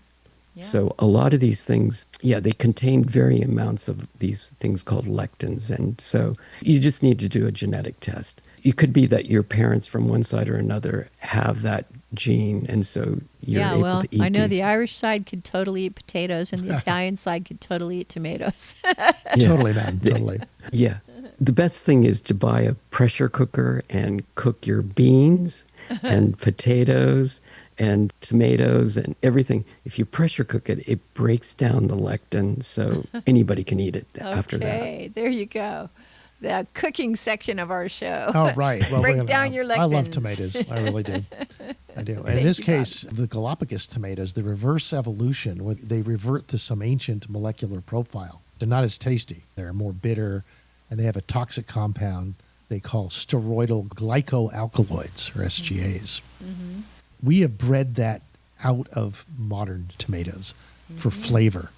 Yeah. So a lot of these things, they contain varying amounts of these things called lectins. And so you just need to do a genetic test. It could be that your parents from one side or another have that gene, and so you're able to eat I know these. the Irish side could totally eat potatoes and the Italian side could totally eat tomatoes. Totally, man. Totally. Yeah. The best thing is to buy a pressure cooker and cook your beans and potatoes and tomatoes and everything. If you pressure cook it, it breaks down the lectin, so anybody can eat it after that. Okay, there you go. The cooking section of our show. Oh, right. Well, Break down your lectins. I love tomatoes. I really do. I do. In this case, the Galapagos tomatoes, the reverse evolution, where they revert to some ancient molecular profile. They're not as tasty. They're more bitter, and they have a toxic compound they call steroidal glycoalkaloids, or SGAs. Mm-hmm. We have bred that out of modern tomatoes for flavor.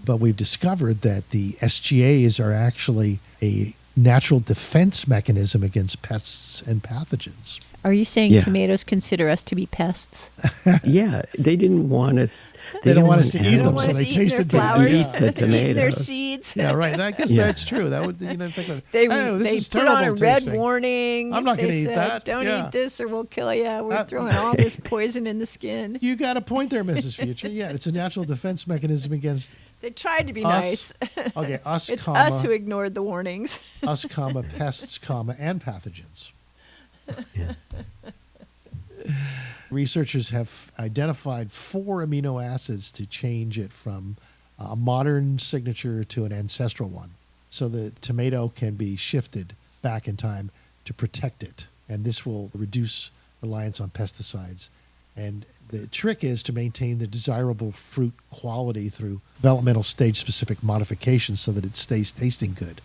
But we've discovered that the SGAs are actually a natural defense mechanism against pests and pathogens. Are you saying Yeah. tomatoes consider us to be pests? Yeah, they didn't want us. They don't want us to eat them, want so us they eating their tasted flowers, eat the eating their tomatoes. seeds. Yeah, right. I guess Yeah. that's true. That would, think about it. They, Oh, this they is put terrible on a red tasting. warning. I'm not They going to eat said, that. Don't Yeah. eat this or we'll kill you. We're throwing all this poison in the skin. You got a point there, Mrs. Future. Yeah, it's a natural defense mechanism against They tried to be us. nice. Okay, us, It's comma, us who ignored the warnings. us, comma, pests, comma, and pathogens. Researchers have identified 4 amino acids to change it from a modern signature to an ancestral one. So the tomato can be shifted back in time to protect it. And this will reduce reliance on pesticides. And the trick is to maintain the desirable fruit quality through developmental stage-specific modifications so that it stays tasting good.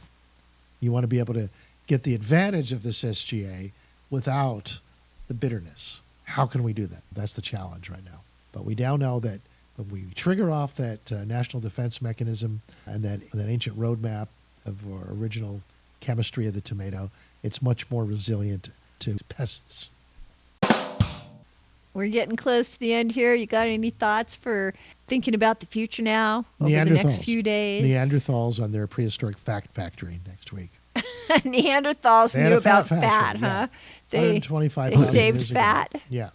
You want to be able to get the advantage of this SGA without the bitterness. How can we do that? That's the challenge right now. But we now know that when we trigger off that national defense mechanism and that ancient roadmap of our original chemistry of the tomato, it's much more resilient to pests. We're getting close to the end here. You got any thoughts for thinking about the future now over the next few days? Neanderthals on their prehistoric fact factory next week. Neanderthals They had knew a fat about fat, factory, huh? yeah. They 125,000 saved years ago. fat. Yeah.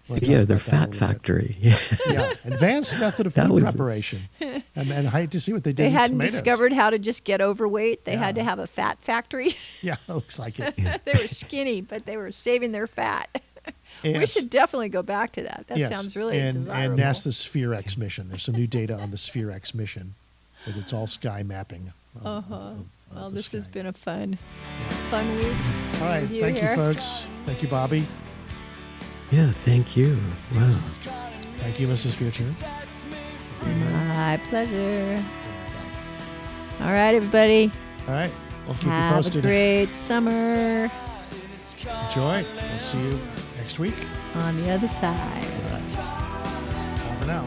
Yeah, their fat factory. Yeah. Yeah, advanced method of That food was- preparation. And I hate to see what they did They with hadn't tomatoes. discovered how to just get overweight. They had to have a fat factory. Yeah, it looks like it. They were skinny, but they were saving their fat. We Yes. should definitely go back to that. That Yes, sounds really and desirable. NASA's Sphere X mission. There's some new data on the Sphere X mission with its all sky mapping. Well, this has been a fun week. All right, with thank here. you, folks. Thank you, Bobby. Yeah, thank you. Wow. Thank you, Mrs. Future. My pleasure. All right, everybody. All right, we'll keep you Have posted. a great summer Enjoy. We'll see you next week. on the other side. Bye for now.